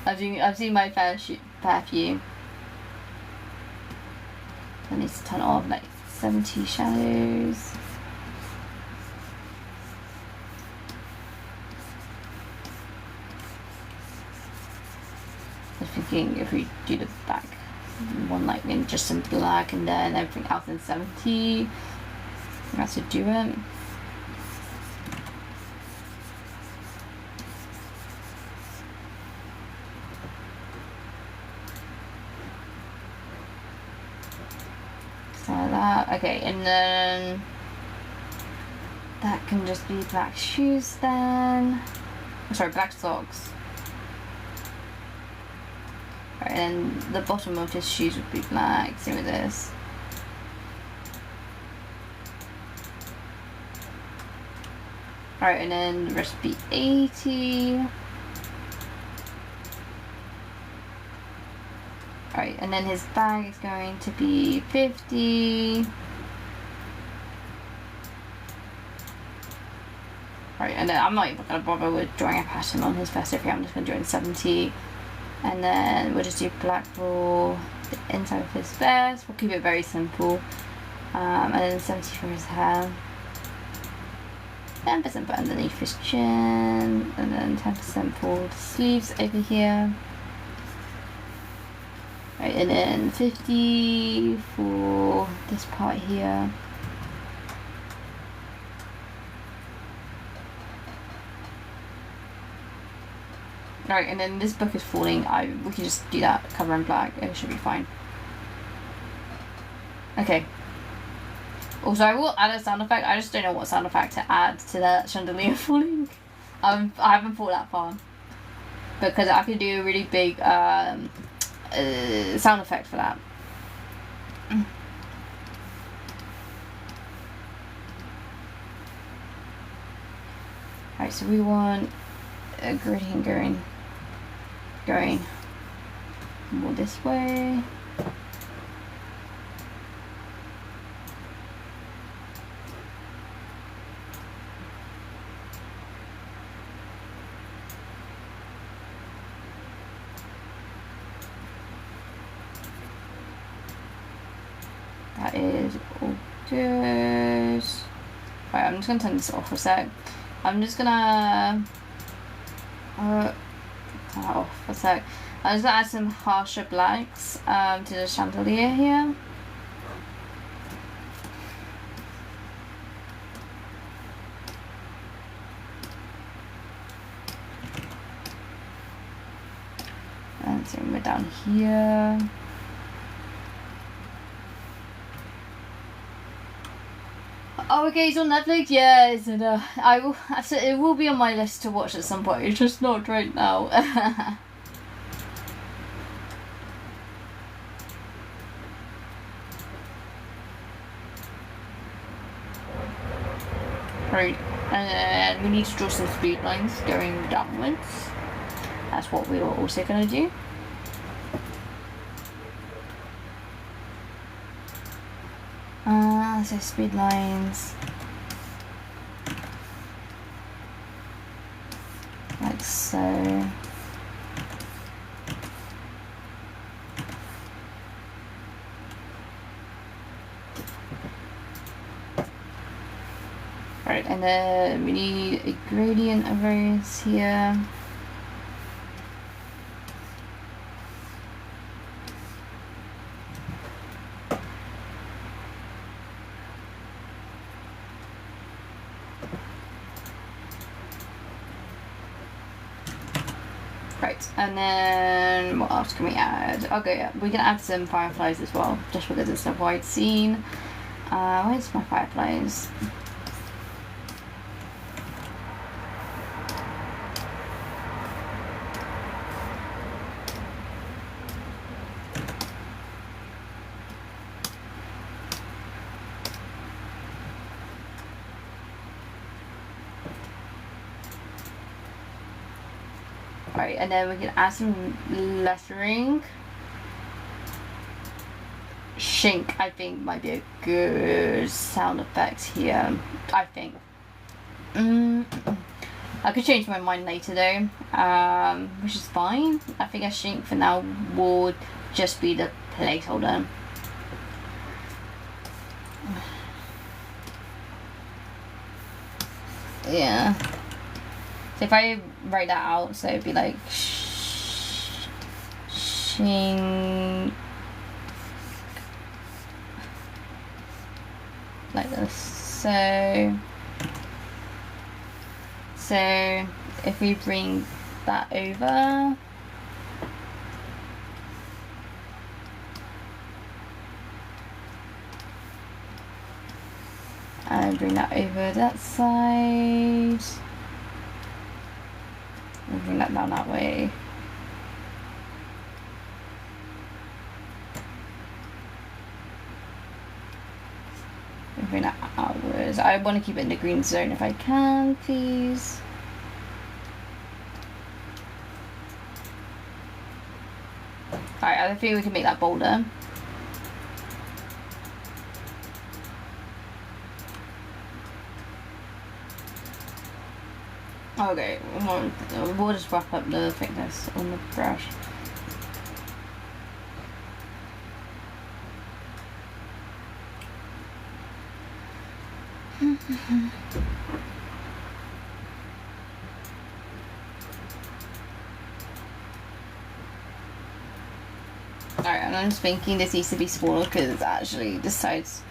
I've seen my fair few. I need to turn off like 70 shadows. I was thinking if we do the back one like in just in black and then everything else in 70, that's to do it. Like that. Okay, and then that can just be black shoes then. Oh, sorry, black socks. Right, and the bottom of his shoes would be black. Same with this. Alright, and then the rest would be 80. Alright, and then his bag is going to be 50. Alright, and then I'm not even going to bother with drawing a pattern on his vest. Okay, I'm just going to draw in 70. And then we'll just do black for the inside of his vest. We'll keep it very simple. And then 70 for his hair. 10% for underneath his chin. And then 10% for the sleeves over here. Right, and then 50 for this part here. Right, and then this book is falling. We can just do that cover in black. It should be fine. Okay. Also, I will add a sound effect. I just don't know what sound effect to add to that chandelier falling. I haven't thought that far. Because I could do a really big sound effect for that. Alright, so we want a gradient going more this way. That is all good. Right, I'm just gonna turn this off for a sec. I'm just gonna turn that off for a sec. I'm just gonna add some harsher blacks to the chandelier here. And so we're down here. Oh, okay, it's on Netflix. Yes, and I will. So it will be on my list to watch at some point. It's just not right now. Right, and we need to draw some speed lines going downwards. That's what we were also gonna do. So speed lines like so. Right, and then we need a gradient of those here. Right, and then what else can we add? Okay, yeah, we can add some fireflies as well, just because it's a wide scene. Where's my fireflies? Alright, and then we can add some lettering. Shink, I think, might be a good sound effect here. I think. I could change my mind later though, which is fine. I think a shink for now would just be the placeholder. Yeah. So if I write that out, so it'd be like shink, like this. So if we bring that over, and bring that over that side, and bring that down that way. And bring that outwards. I want to keep it in the green zone if I can, please. Alright, I think we can make that bolder. Okay, we'll just wrap up the thickness on the brush. Alright, and I'm just thinking this needs to be smaller because actually this side's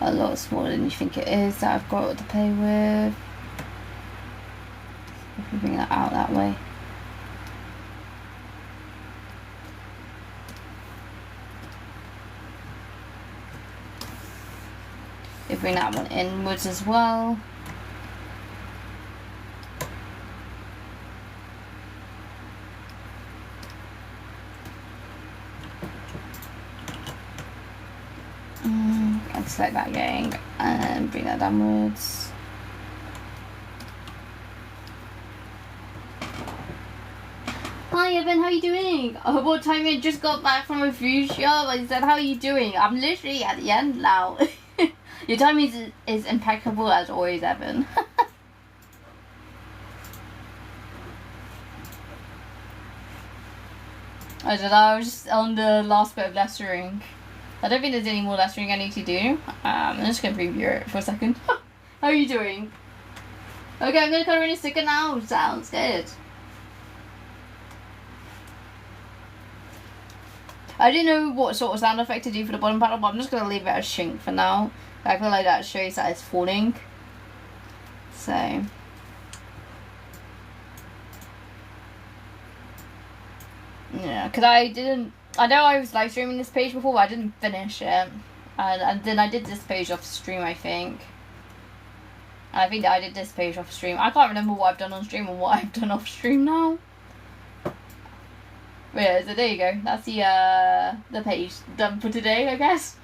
a lot smaller than you think it is that I've got to play with. If we bring that out that way. We bring that one inwards as well. And select that going and bring that downwards. Hi Evan, how are you doing? Oh, what time you just got back from a food shop? I said, how are you doing? I'm literally at the end now. Your timing is impeccable as always, Evan. I don't know, I was just on the last bit of lettering. I don't think there's any more lettering I need to do. I'm just going to preview it for a second. How are you doing? Okay, I'm going to color in a sticker now. Sounds good. I didn't know what sort of sound effect to do for the bottom panel, but I'm just going to leave it as shink for now. I feel like that shows that it's falling. So. Yeah, because I know I was live streaming this page before, but I didn't finish it. And then I did this page off stream, I think. And I think that I did this page off stream. I can't remember what I've done on stream and what I've done off stream now. But yeah, so there you go. That's the page done for today, I guess.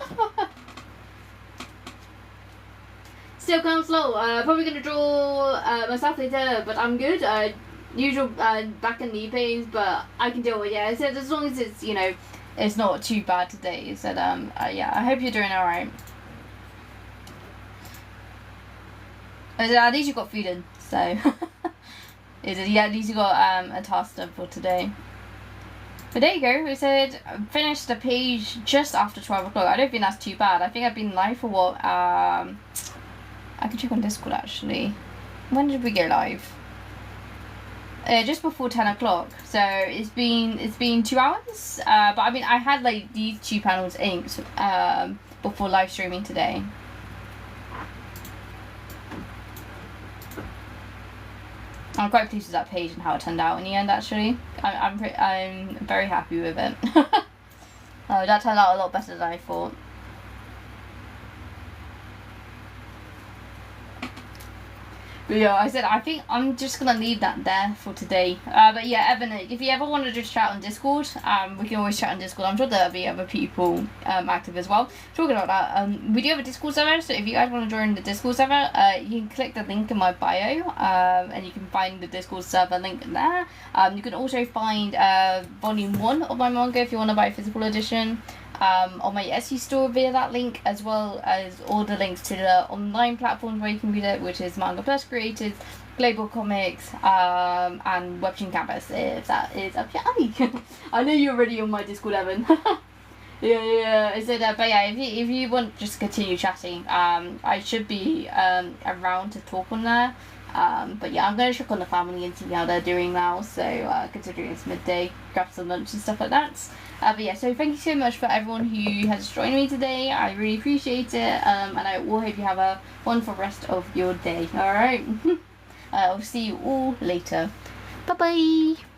Still kind of slow. Probably gonna draw myself later, but I'm good. Usual back and knee pains, but I can deal with it. Yeah, so as long as it's, you know, it's not too bad today. So yeah, I hope you're doing all right. At least you got food in, so yeah, at least you got a task done for today. But there you go. We said finish the page just after 12 o'clock. I don't think that's too bad. I think I've been live for what? I can check on Discord actually. When did we go live? Just before 10 o'clock. So it's been 2 hours. But I mean, I had like these 2 panels inked before live streaming today. I'm quite pleased with that page and how it turned out in the end. Actually, I'm very happy with it. That turned out a lot better than I thought. But yeah, I said I think I'm just gonna leave that there for today. But yeah, Evan, if you ever want to just chat on Discord, we can always chat on Discord. I'm sure there'll be other people active as well. Talking about that, we do have a Discord server, so if you guys want to join the Discord server, you can click the link in my bio, and you can find the Discord server link there. You can also find volume 1 of my manga if you want to buy a physical edition. On my Etsy store via that link, as well as all the links to the online platforms where you can read it, which is Manga Plus Creators, Global Comics, and Webtoon Campus, if that is up your alley. I know you're already on my Discord, Evan. yeah. I said, but yeah, if you want just continue chatting, I should be around to talk on there. But yeah, I'm going to check on the family and see how they're doing now, so considering it's midday, grab some lunch and stuff like that. But yeah, so thank you so much for everyone who has joined me today. I really appreciate it, and I will hope you have a wonderful rest of your day. Alright, I'll see you all later. Bye bye.